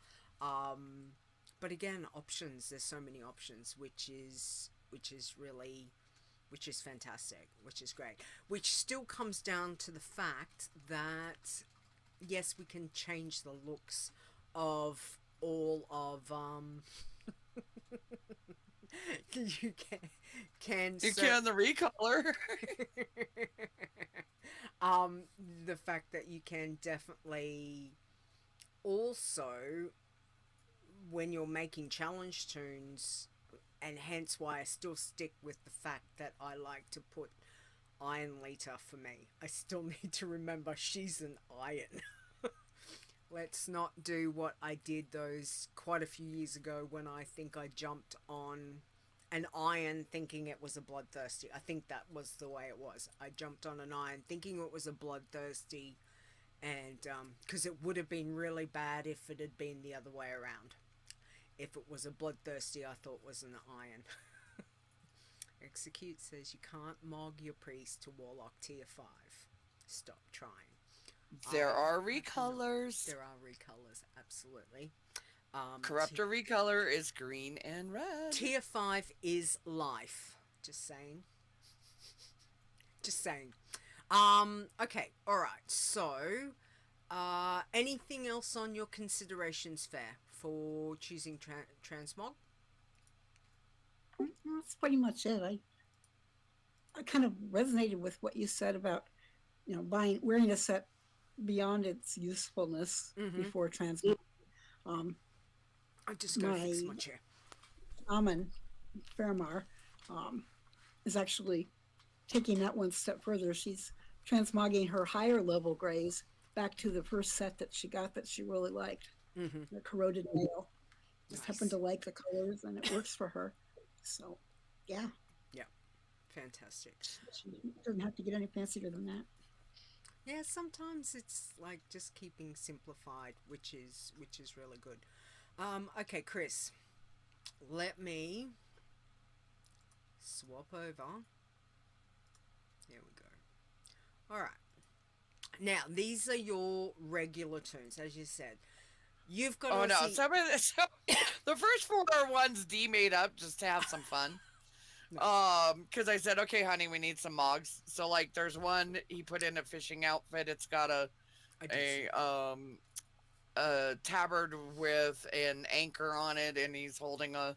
But again, options, there's so many options, which is fantastic, which is great, which still comes down to the fact that yes, we can change the looks of all of you can
the recolor.
The fact that you can definitely also, when you're making challenge toons, and hence why I still stick with the fact that I like to put Iron Leeta for me. I still need to remember she's an iron. Let's not do what I did those quite a few years ago when I think I jumped on an iron thinking it was a bloodthirsty. I think that was the way it was. I jumped on an iron thinking it was a bloodthirsty, and because it would have been really bad if it had been the other way around. If it was a bloodthirsty, I thought was an iron. Execute says you can't mog your priest to warlock tier 5. Stop trying.
There are recolors.
There are recolors, absolutely.
Corruptor recolor is green and red.
Tier 5 is life. Just saying. Just saying. Okay, alright, so Anything else on your considerations, Fair, for choosing transmog?
That's pretty much it. I kind of resonated with what you said about, wearing a set beyond its usefulness before transmog.
I just go fix my chair.
Shaman Fairmar is actually taking that one step further. She's transmogging her higher level grays back to the first set that she got that she really liked, the corroded nail. Just happened to like the colors, and it works for her. So, yeah.
Yeah, fantastic.
She doesn't have to get any fancier than that.
Yeah, sometimes it's like just keeping simplified, which is really good. Okay, Khrys, let me swap over. There we go. All right. Now, these are your regular tunes, as you said. You've got
Oh, no. The first 4 ones D made up just to have some fun. Because I said, okay, honey, we need some mogs. So, like, there's one he put in a fishing outfit. It's got a tabard with an anchor on it, and he's holding a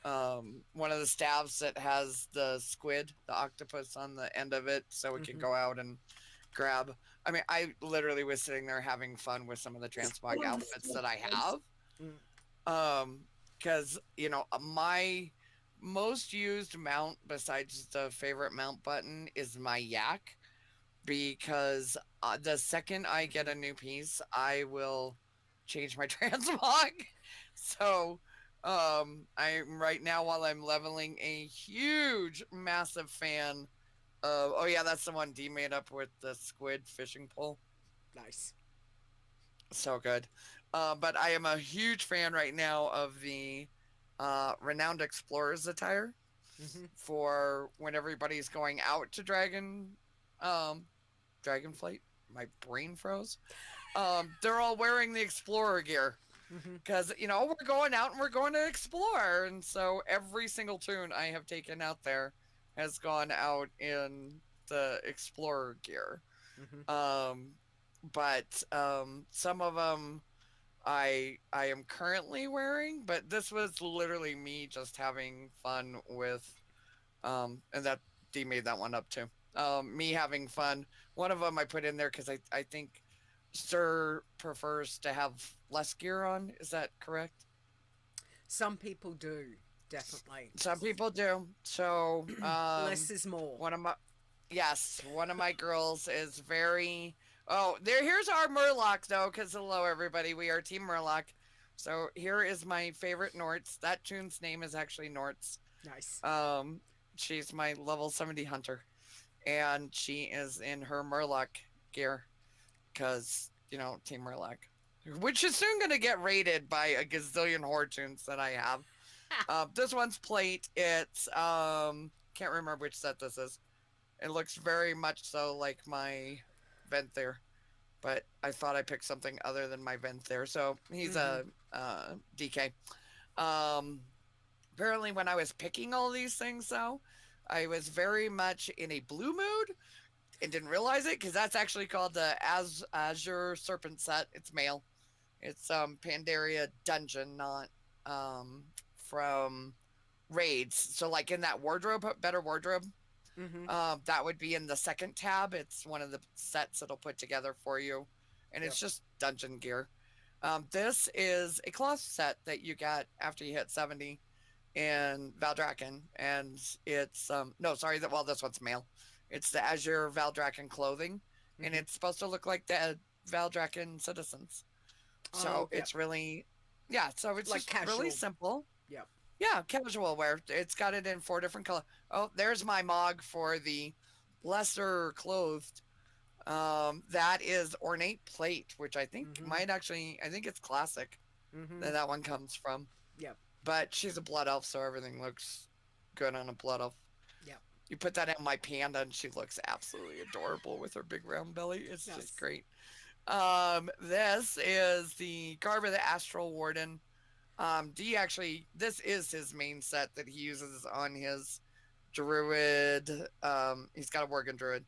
one of the staves that has the squid, the octopus on the end of it, so we can go out and grab. I mean, I literally was sitting there having fun with some of the transmog outfits that I have. Because, my most used mount besides the favorite mount button is my yak, because the second I get a new piece, I will change my transmog. So I'm right now, while I'm leveling, a huge massive fan of, oh yeah, that's the one D made up with the squid fishing pole.
Nice.
So good. But I am a huge fan right now of the Renowned Explorer's attire for when everybody's going out to Dragonflight. My brain froze. They're all wearing the Explorer gear. Because, we're going out and we're going to explore. And so every single tune I have taken out there has gone out in the Explorer gear. But some of them I am currently wearing, but this was literally me just having fun with, and that D made that one up too. Me having fun. One of them I put in there because I think Sir prefers to have less gear on. Is that correct?
Some people do, definitely.
Some people do. So
less is more.
One of my girls is very. Oh, here's our Murloc though, because hello everybody, we are Team Murloc. So here is my favorite Norts. That tune's name is actually Norts.
Nice.
She's my level 70 hunter, and she is in her Murloc gear. Because, Team Murloc. Which is soon going to get raided by a gazillion horde tunes that I have. This one's plate. It's, can't remember which set this is. It looks very much so like my Venthyr. But I thought I picked something other than my Venthyr. So he's a DK. Apparently when I was picking all these things, though, I was very much in a blue mood. And didn't realize it, because that's actually called the Azure Serpent set. It's male. It's Pandaria Dungeon, not from raids. So like in that wardrobe, better wardrobe, that would be in the second tab. It's one of the sets it'll put together for you, and it's just dungeon gear. This is a cloth set that you get after you hit 70 in Valdrakken, and it's this one's male. It's the Azure Valdrakken clothing, and it's supposed to look like the Valdrakken citizens. So it's really, so it's like just really simple.
Yep.
Yeah, casual wear. It's got it in 4 different colors. Oh, there's my mog for the lesser clothed. That is Ornate Plate, which I think I think it's classic that one comes from.
Yep.
But she's a blood elf, so everything looks good on a blood elf.
Yep.
You put that in my panda, and she looks absolutely adorable with her big round belly. It's just great. This is the Garb of the Astral Warden. This is his main set that he uses on his druid. He's got a Worgen druid,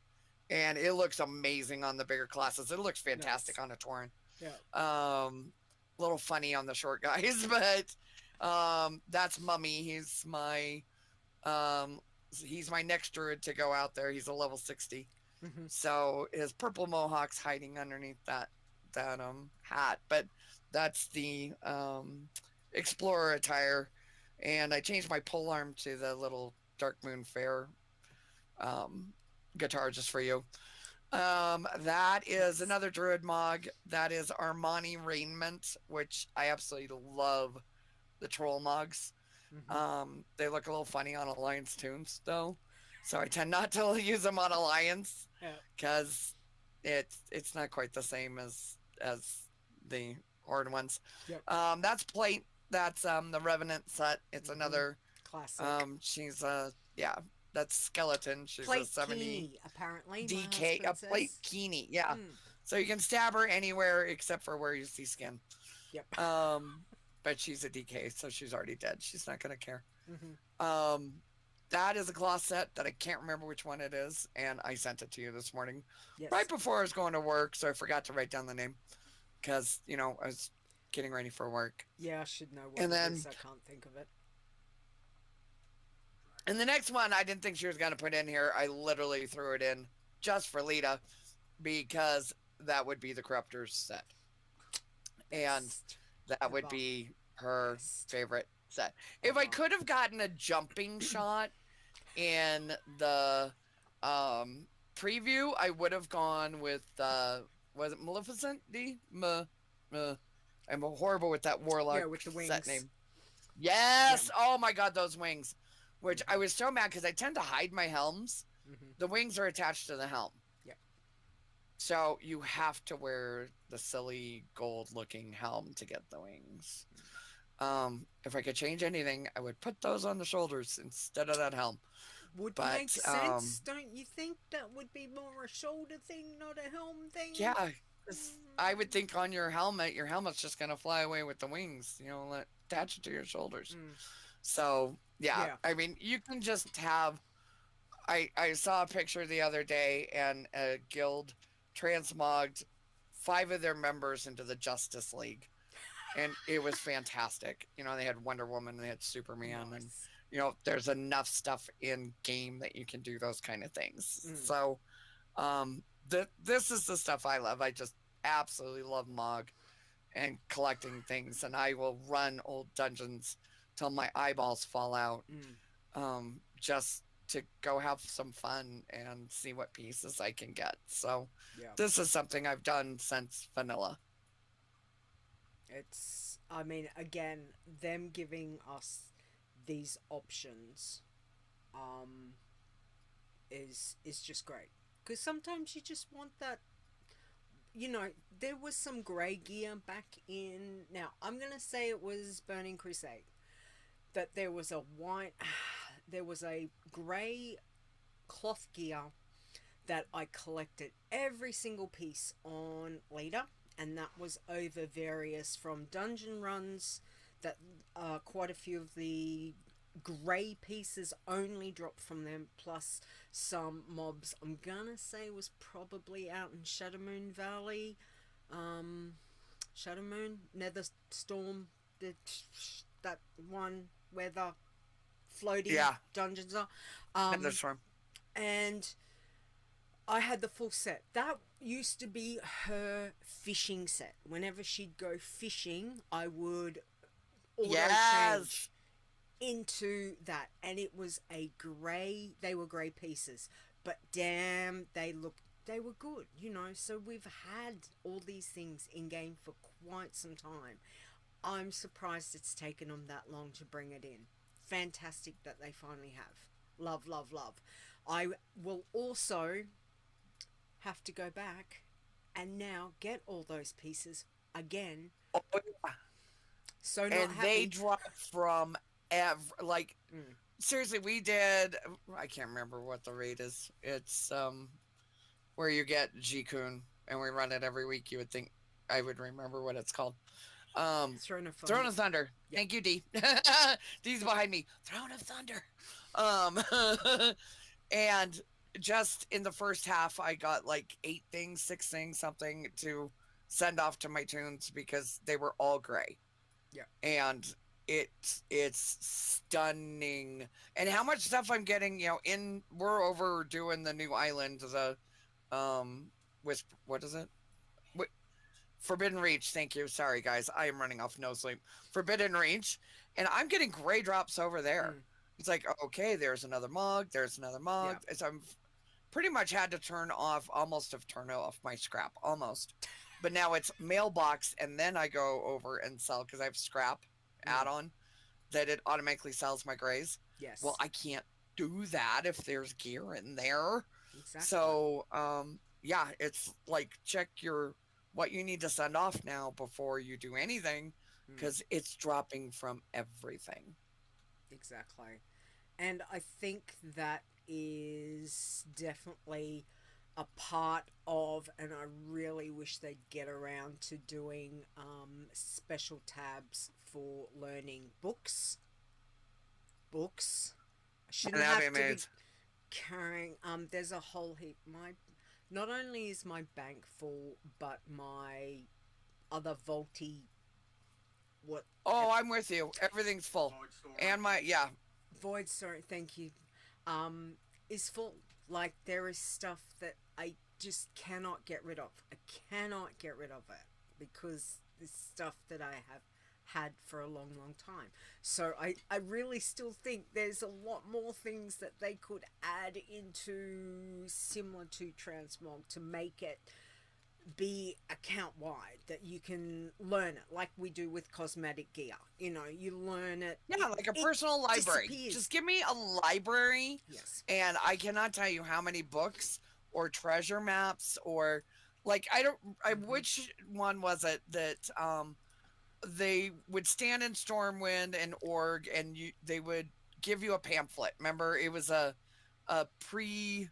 and it looks amazing on the bigger classes. It looks fantastic
Nice.
on a Tauren.
Yeah.
A little funny on the short guys, but that's Mummy. He's my next druid to go out there. He's a level 60.
Mm-hmm.
So his purple mohawk's hiding underneath that hat, but that's the explorer attire. And I changed my polearm to the little Darkmoon Faire guitar just for you. That is another druid mog. That is Armani Raiment, which I absolutely love the troll mogs.
Mm-hmm.
They look a little funny on Alliance tunes though, so I tend not to use them on Alliance
Yeah.
because it's not quite the same as the Horde ones.
Yep.
That's plate. That's the Revenant set. It's another.
Classic.
She's yeah. That's skeleton. She's
Plate
a 70
Key, apparently. my
DK. A
husband
plate
says.
Keeny. Yeah.
Mm.
So you can stab her anywhere except for where you see skin.
Yep.
But she's a DK, so she's already dead. She's not gonna care.
Mm-hmm.
That is a cloth set that I can't remember which one it is, and I sent it to you this morning,
Yes.
right before I was going to work, so I forgot to write down the name, because I was getting ready for work.
Yeah, I should know what
And
it
then-
is. I can't think of it.
And the next one, I didn't think she was gonna put in here. I literally threw it in just for Leeta, because that would be the Corruptors set, and
Best.
that would
Ever.
be her
Best.
favorite set. If I
Ever.
could have gotten a jumping shot in the preview, I would have gone with was it Maleficent? I'm horrible with that warlock
Yeah, with the
set
wings.
name. Yes. Oh my god, those wings. Which I was so mad because I tend to hide my helms.
Mm-hmm.
The wings are attached to the helm.
Yep.
So you have to wear the silly gold looking helm to get the wings. If I could change anything, I would put those on the shoulders instead of that helm.
Would
But,
make sense, don't you think? That would be more a shoulder thing, not a helm thing?
Yeah, 'cause I would think on your helmet's just gonna fly away with the wings. Attach it to your shoulders.
Mm.
So yeah,
Yeah.
I mean, you can just have. I saw a picture the other day, and a guild transmogged 5 of their members into the Justice League, and it was fantastic. They had Wonder Woman, they had Superman, and
Nice.
there's enough stuff in game that you can do those kind of things.
Mm.
So, this is the stuff I love. I just absolutely love Mog and collecting things, and I will run old dungeons till my eyeballs fall out,
Mm.
just to go have some fun and see what pieces I can get. So,
Yeah.
this is something I've done since vanilla.
I mean, again, them giving us these options is just great. Because sometimes you just want that, there was some grey gear back in, now, I'm going to say it was Burning Crusade, that there was a grey cloth gear that I collected every single piece on Leeta, and that was over various from dungeon runs that quite a few of the grey pieces only dropped from them, plus some mobs I'm gonna say was probably out in Shadowmoon Valley, Shadowmoon, Nether Storm, that one where the floating
Yeah.
dungeons are.
And this one.
And I had the full set. That used to be her fishing set. Whenever she'd go fishing, I would auto change into that, and it was they were grey pieces, but damn, they were good, so we've had all these things in game for quite some time. I'm surprised it's taken them that long to bring it in. Fantastic that they finally have. Love, love, love. I will also have to go back and now get all those pieces again.
Oh, yeah.
So not
And they
happy.
drop from seriously, we did, I can't remember what the rate is. It's where you get G-Kun, and we run it every week. You would think I would remember what it's called.
Throne of Thunder.
Throne of Thunder.
Yep.
Thank you, D. D's behind me. Throne of Thunder. And just in the first half, I got like 8 things, 6 things, something to send off to my tunes because they were all gray.
Yeah.
And it's stunning. And how much stuff I'm getting, we're over doing the new island, the what is it? Forbidden Reach. Thank you. Sorry, guys. I am running off no sleep. Forbidden Reach. And I'm getting gray drops over there. It's like, okay, there's another mug. There's another mug.
Yeah.
So I'm pretty much had to turn off my scrap. Almost. But now it's mailbox. And then I go over and sell because I have scrap add-on that it automatically sells my grays.
Yes.
Well, I can't do that if there's gear in there.
Exactly.
So, yeah, it's like check what you need to send off now before you do anything because it's dropping from everything.
Exactly. And I think that is definitely a part of, and I really wish they'd get around to doing special tabs for learning books. I shouldn't have to be carrying, there's a whole heap. Not only is my bank full, but my other vaulty,
I'm with you. Everything's full. And
Void Storm, thank you, is full. Like, there is stuff that I just cannot get rid of. I cannot get rid of it because it's stuff that I have had for a long, long time. So I really still think there's a lot more things that they could add into similar to Transmog to make it be account wide, that you can learn it like we do with cosmetic gear. You learn it.
Yeah, like a personal library.
Disappears.
Just give me a library.
Yes.
And I cannot tell you how many books or treasure maps or like which one was it that they would stand in Stormwind and Org and they would give you a pamphlet. Remember, it was a pre-event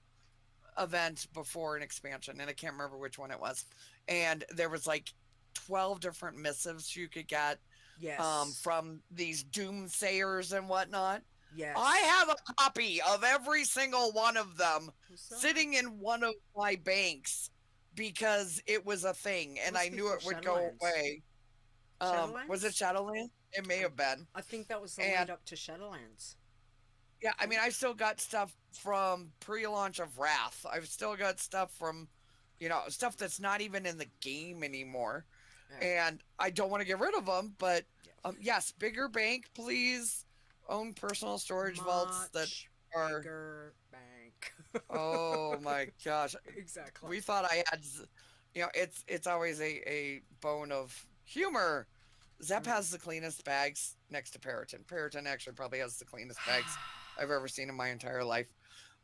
before an expansion, and I can't remember which one it was. And there was like 12 different missives you could get from these doomsayers and whatnot.
Yes.
I have a copy of every single one of them sitting in one of my banks because it was a thing and I knew it would go away. Was it Shadowlands? It may have been.
I think that was the lead up to Shadowlands.
Yeah, I mean, I still got stuff from pre-launch of Raff. I've still got stuff from, stuff that's not even in the game anymore. Yeah. And I don't want to get rid of them, but yes, bigger bank, please. Own personal storage vaults that are
bigger bank.
Oh my gosh.
Exactly.
We thought I had, it's always a bone of humor. Zep has the cleanest bags next to Periton. Periton actually probably has the cleanest bags I've ever seen in my entire life.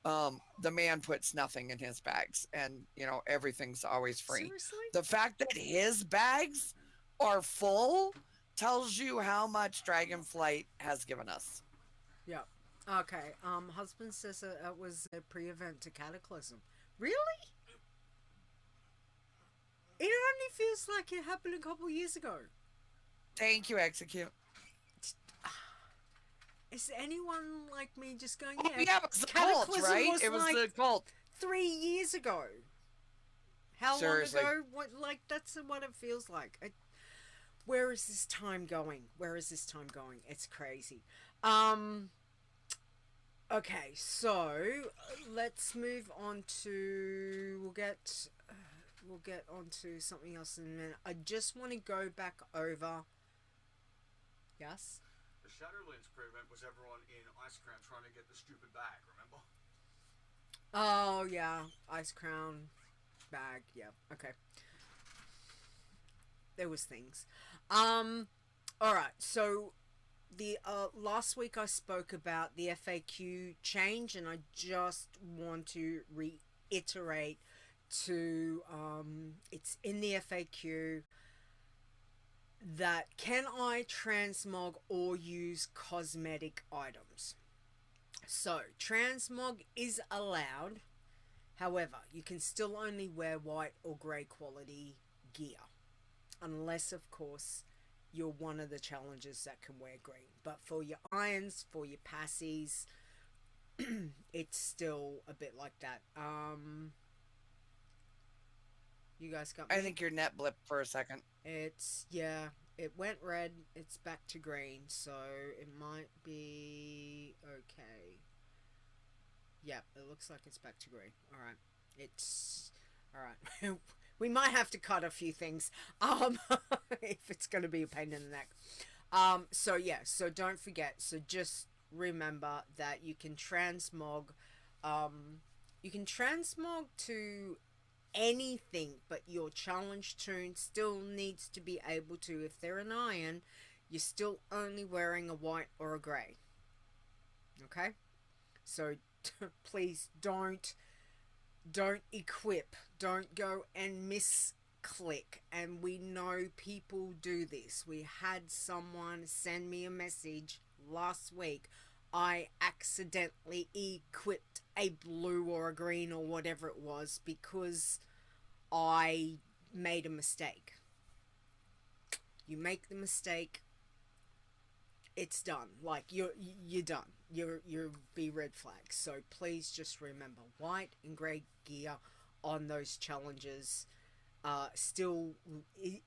The man puts nothing in his bags and, everything's always free.
Seriously?
The fact that his bags are full tells you how much Dragonflight has given us.
Yeah. Okay. Husband says it was a pre-event to Cataclysm. Really? It only feels like it happened a couple years ago.
Thank you, Execute.
Is anyone like me just going,
yeah, it was the cult, right? It was the cult.
3 years ago. How
Seriously.
long ago? That's what it feels like. Where is this time going? It's crazy. Okay, so let's move on to we'll get on to something else in a minute. I just want to go back over. Yes?
The Shadowlands pre-event was everyone in Ice Crown trying to get the stupid bag, remember?
Oh, yeah. Ice Crown bag. Yeah, okay. There was things. Alright, so the last week I spoke about the FAQ change, and I just want to reiterate to it's in the FAQ that can I transmog or use cosmetic items. So transmog is allowed, however you can still only wear white or grey quality gear, unless of course you're one of the challengers that can wear green. But for your irons, for your passies, it's still a bit like that. You guys got me?
I think your net blipped for a second.
It's, yeah, it went red, it's back to green, so it might be okay. Yep, it looks like it's back to green. Alright, it's, alright. We might have to cut a few things, if it's going to be a pain in the neck. So yeah, so don't forget, so just remember that you can transmog, to anything, but your challenge toon still needs to be able to, if they're an iron, you're still only wearing a white or a grey. Okay? So please don't equip, don't go and misclick. And we know people do this. We had someone send me a message last week. I accidentally equipped a blue or a green or whatever it was because I made a mistake. You make the mistake, it's done. Like, you're done. You're be red flags. So please just remember, white and grey gear on those challenges still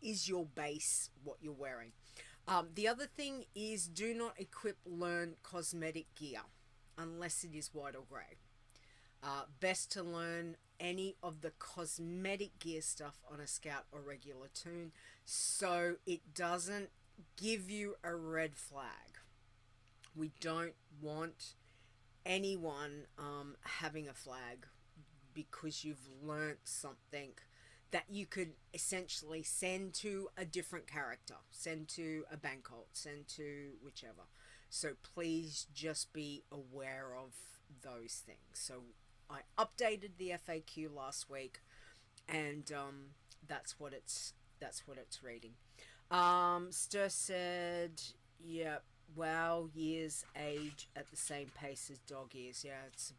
is your base, what you're wearing. The other thing is, do not equip learn cosmetic gear unless it is white or grey. Best to learn any of the cosmetic gear stuff on a scout or regular toon, so it doesn't give you a red flag. We don't want anyone having a flag because you've learnt something that you could essentially send to a different character, send to a Bankhold, send to whichever. So please just be aware of those things. So I updated the FAQ last week, and that's what it's reading. Stir said, yep, WoW years age at the same pace as dog years. Yeah, it's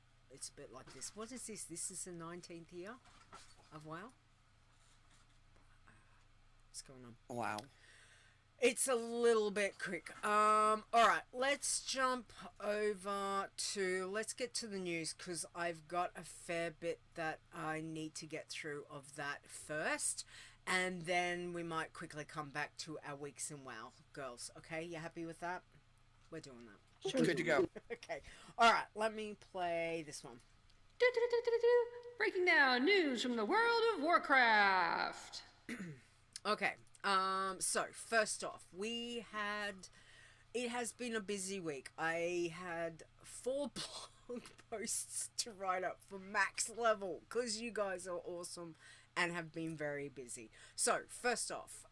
a bit like this. What is this? This is the 19th year of WoW? What's going on?
Wow.
It's a little bit quick. Alright, let's jump over to, let's get to the news, because I've got a fair bit that I need to get through of that first, and then we might quickly come back to our weeks in WoW, girls. Okay, you happy with that? We're doing that.
Sure. Good to go.
Okay, alright, let me play this one.
Breaking down news from the world of Warcraft.
Okay, so first off, it has been a busy week. I had 4 blog posts to write up for max level, because you guys are awesome and have been very busy. So, first off,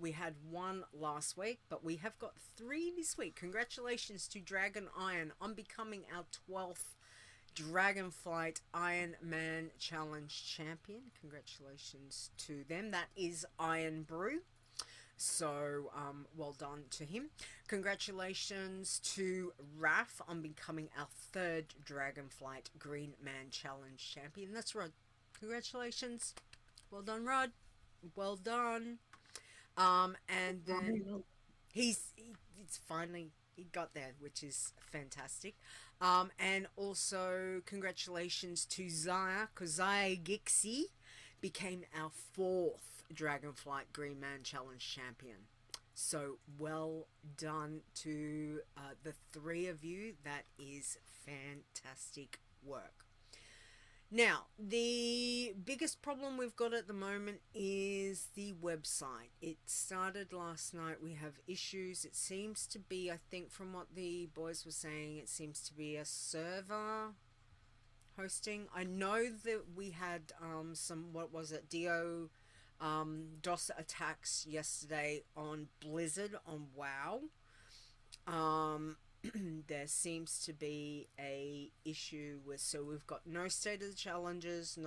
we had 1 last week, but we have got 3 this week. Congratulations to Dragoniron on becoming our 12th Dragonflight Iron Man Challenge champion. Congratulations to them. That is Iron Brew. So, well done to him. Congratulations to Raff on becoming our 3rd Dragonflight Green Man Challenge champion. That's Rod. Congratulations. Well done, Rod. Well done. And then he's finally, he got there, which is fantastic. And also congratulations to Xayagyxi became our 4th Dragonflight Green Man Challenge champion. So well done to the 3 of you. That is fantastic work. Now, the biggest problem we've got at the moment is the website. It started last night. We have issues. It seems to be, I think from what the boys were saying, it seems to be a server hosting. I know that we had some, what was it, DOS attacks yesterday on Blizzard on WoW. There seems to be a issue with, so we've got no state of the challenges, we're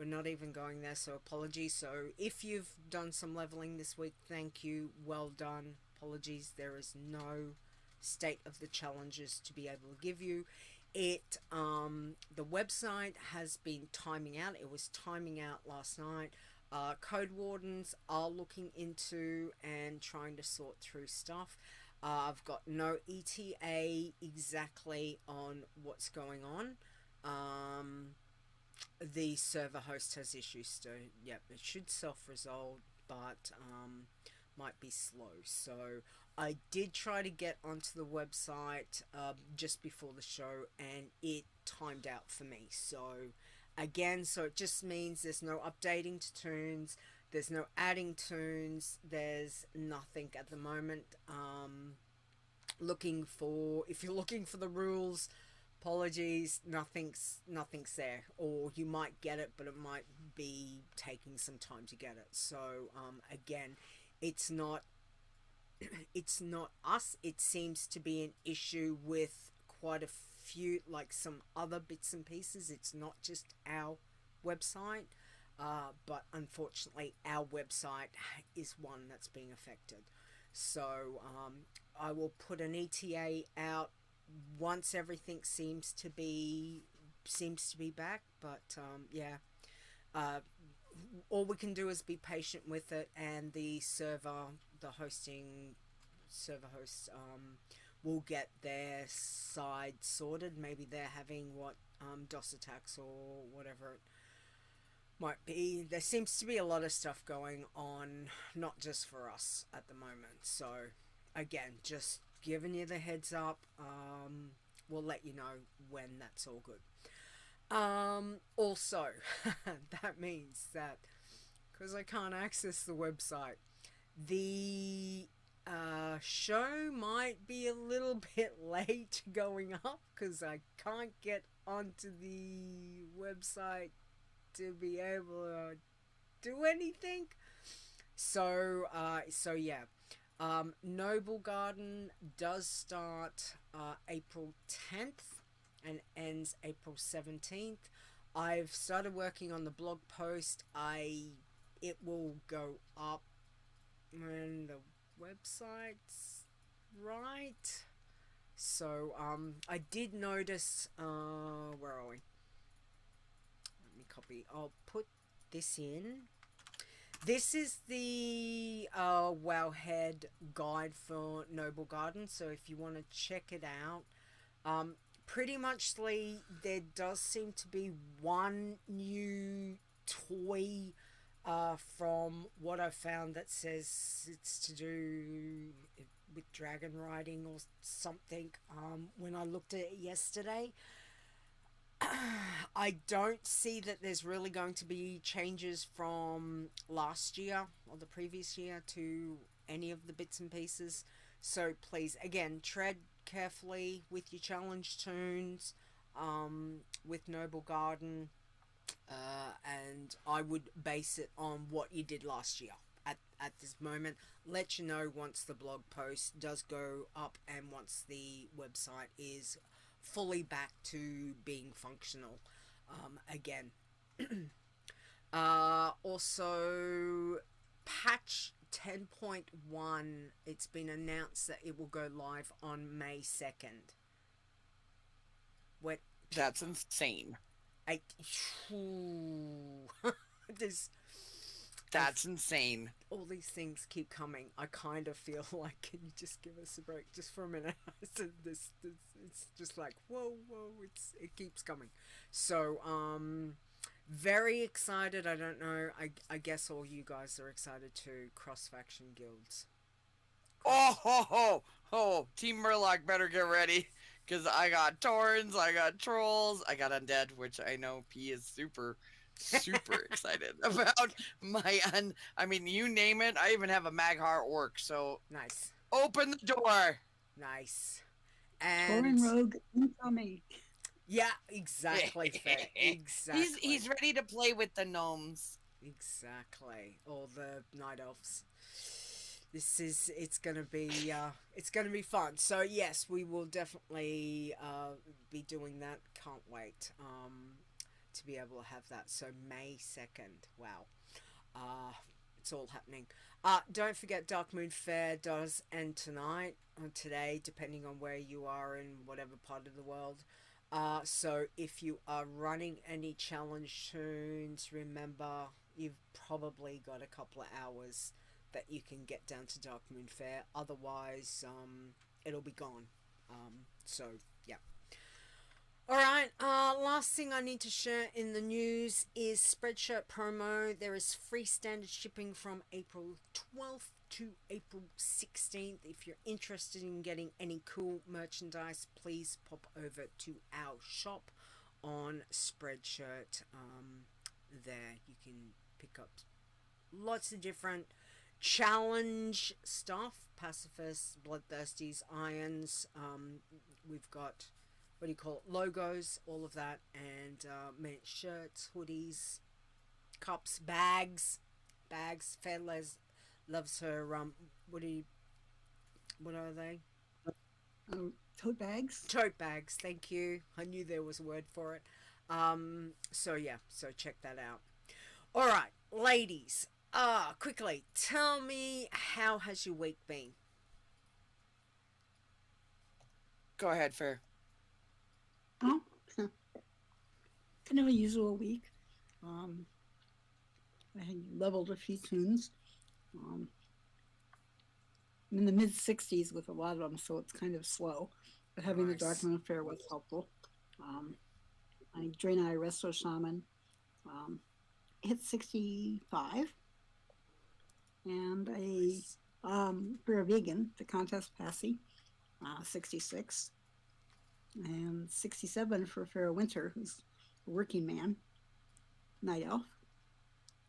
not even going there, so apologies. So if you've done some leveling this week, thank you, well done. Apologies, there is no state of the challenges to be able to give you. It the website has been timing out. It was timing out last night. Code Wardens are looking into and trying to sort through stuff. I've got no ETA exactly on what's going on. The server host has issues, so yep, it should self-resolve, but might be slow. So I did try to get onto the website just before the show, and it timed out for me. So again, so it just means there's no updating to tunes, there's no adding tunes, there's nothing at the moment. If you're looking for the rules, apologies, nothing's there, or you might get it, but it might be taking some time to get it. So again, it's not us. It seems to be an issue with quite a few, like some other bits and pieces. It's not just our website, but unfortunately our website is one that's being affected. So I will put an ETA out once everything seems to be back, but all we can do is be patient with it, and the server hosts will get their side sorted. Maybe they're having DOS attacks or whatever it might be. There seems to be a lot of stuff going on, not just for us at the moment. So again, just giving you the heads up. We'll let you know when that's all good. Also, that means that because I can't access the website, the show might be a little bit late going up because I can't get onto the website to be able to do anything. So yeah. Noblegarden does start April 10th and ends April 17th. I've started working on the blog post. It will go up when the website's right. So I did notice where are we? Let me copy. I'll put this in. This is the Wowhead guide for Noblegarden, so if you want to check it out, pretty much there does seem to be one new toy from what I found that says it's to do with dragon riding or something. When I looked at it yesterday, I don't see that there's really going to be changes from last year or the previous year to any of the bits and pieces. So please, again, tread carefully with your challenge tunes with Noblegarden, and I would base it on what you did last year at this moment. Let you know once the blog post does go up and once the website is fully back to being functional again. Also, patch 10.1, it's been announced that it will go live on May 2nd.
That's insane. That's insane.
All these things keep coming. I kind of feel like, can you just give us a break just for a minute? It's just like, whoa, it keeps coming. So, very excited. I don't know. I guess all you guys are excited too. Cross-faction guilds.
Oh, Team Murloc better get ready. Because I got Taurens, I got Trolls, I got Undead, which I know P is super excited about. I mean, you name it. I even have a Mag'har Orc, so...
Nice.
Open the door!
Nice.
Tauren Rogue incoming.
Yeah, exactly, Faye. Exactly.
He's ready to play with the gnomes.
Exactly. Or the Night Elves. It's gonna be fun. So yes, we will definitely be doing that. Can't wait to be able to have that. So May 2nd. Wow. It's all happening. Don't forget Darkmoon Faire does end tonight or today, depending on where you are in whatever part of the world. So if you are running any challenge tunes, remember you've probably got a couple of hours that you can get down to Darkmoon Faire. Otherwise, it'll be gone. So yeah. All right. Last thing I need to share in the news is Spreadshirt promo. There is free standard shipping from April 12th to April 16th. If you're interested in getting any cool merchandise, please pop over to our shop on Spreadshirt. There you can pick up lots of different challenge stuff: pacifists, bloodthirsties, irons. We've got, what do you call it, logos, all of that, and shirts, hoodies, cups, bags. Ferre loves her what are they?
Tote bags.
Tote bags, thank you. I knew there was a word for it. So yeah, so check that out. All right, ladies, quickly tell me, how has your week been?
Go ahead, Fair.
Oh, kind of a usual week. I had leveled a few tunes. I'm in the mid 60s with a lot of them, so it's kind of slow. But having
Nice.
the Darkmoon Faire was helpful. I Draenei Resto Shaman hit 65, and for a vegan, the contest passy, 66, and 67 for Ferre Winter, who's a working man, night elf,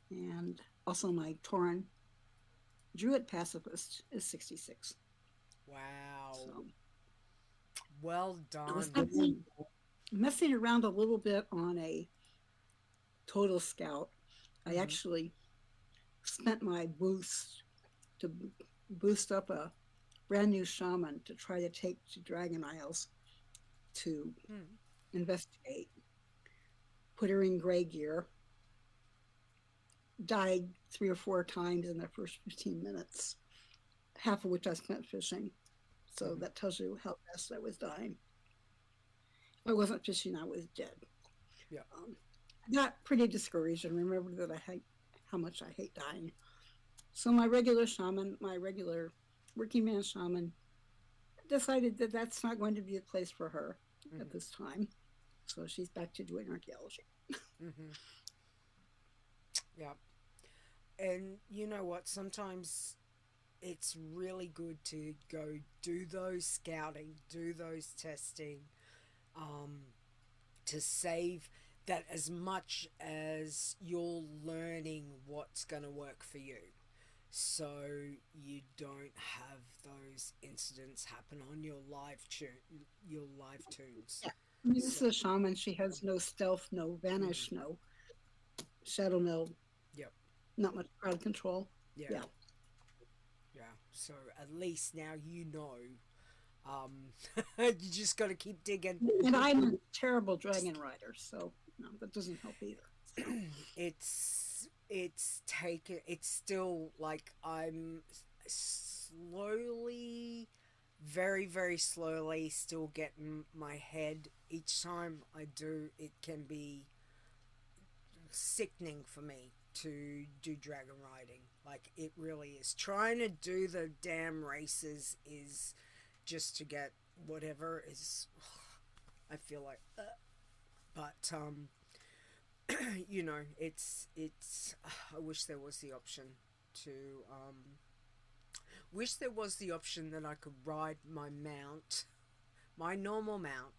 and also my Tauren Druid pacifist is 66.
Wow.
So
Well
I was
done.
messing around a little bit on a total scout. I
Mhm.
actually spent my boost to boost up a brand new shaman to try to take to Dragon Isles to investigate. Put her in gray gear. Died 3 or 4 times in the first 15 minutes, half of which I spent fishing. So that tells you how fast I was dying. If I wasn't fishing, I was dead.
Yeah.
I got pretty discouraged and remembered that I hate how much I hate dying. So my regular shaman, my regular working man shaman, decided that that's not going to be a place for her at this time. So she's back to doing archaeology.
Yeah. And you know what? Sometimes it's really good to go do those scouting, do those testing, to save that as much as you're learning what's going to work for you. So you don't have those incidents happen on your live tunes.
Yeah. This is a shaman. She has no stealth, no vanish, no shadow meld.
Yep.
Not much crowd control.
Yeah. So at least now you know. You just got to keep digging.
And I'm a terrible dragon rider, so no, that doesn't help either. So.
It's still like I'm slowly, very, very slowly still getting my head. Each time I do, it can be sickening for me to do dragon riding. Like, it really is. Trying to do the damn races is just to get whatever is, I feel like, but you know, it's I wish there was the option to that I could ride my mount, my normal mount,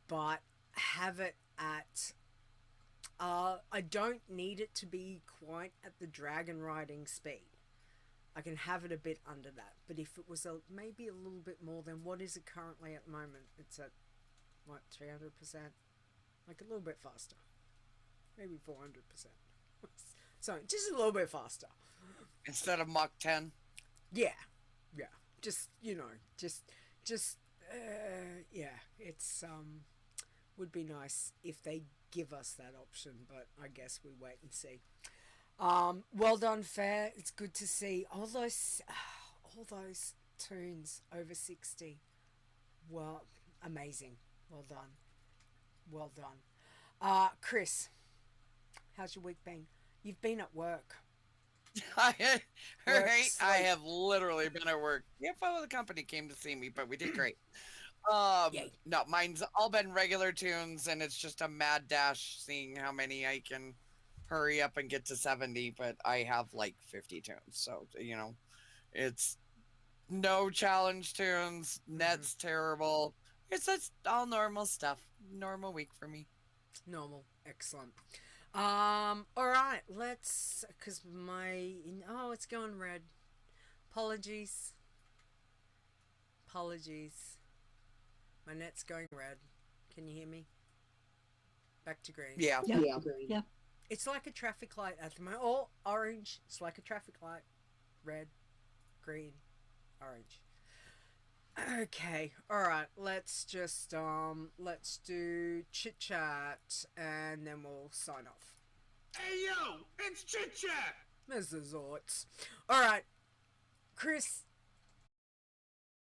but have it at I don't need it to be quite at the dragon riding speed. I can have it a bit under that, but if it was maybe a little bit more than what is it currently at the moment, it's at what, 300%, like a little bit faster, maybe 400%. So just a little bit faster
Instead of Mach 10.
Yeah, just yeah, it's would be nice if they give us that option, but I guess we wait and see. Well done, Faire. It's good to see all those tunes over 60. Well, amazing. Well done. Khris, how's your week been? You've been at work.
Right?
Works
I
like-
have literally been at work. The CFO of the company came to see me, but we did great.
Yay.
No, mine's all been regular tunes, and it's just a mad dash seeing how many I can hurry up and get to 70, but I have like 50 tunes. So, it's no challenge tunes. Net's terrible. It's just all normal stuff. Normal week for me.
Normal. Excellent. Alright, let's, cause it's going red. Apologies. My net's going red. Can you hear me? Back to green.
Yeah.
Yeah.
It's like a traffic light at the moment. Oh, orange. It's like a traffic light. Red, green, orange. Okay, alright, let's just, let's do chit chat and then we'll sign off.
Hey yo, it's Chit Chat!
There's the Zorts. Alright, Chris,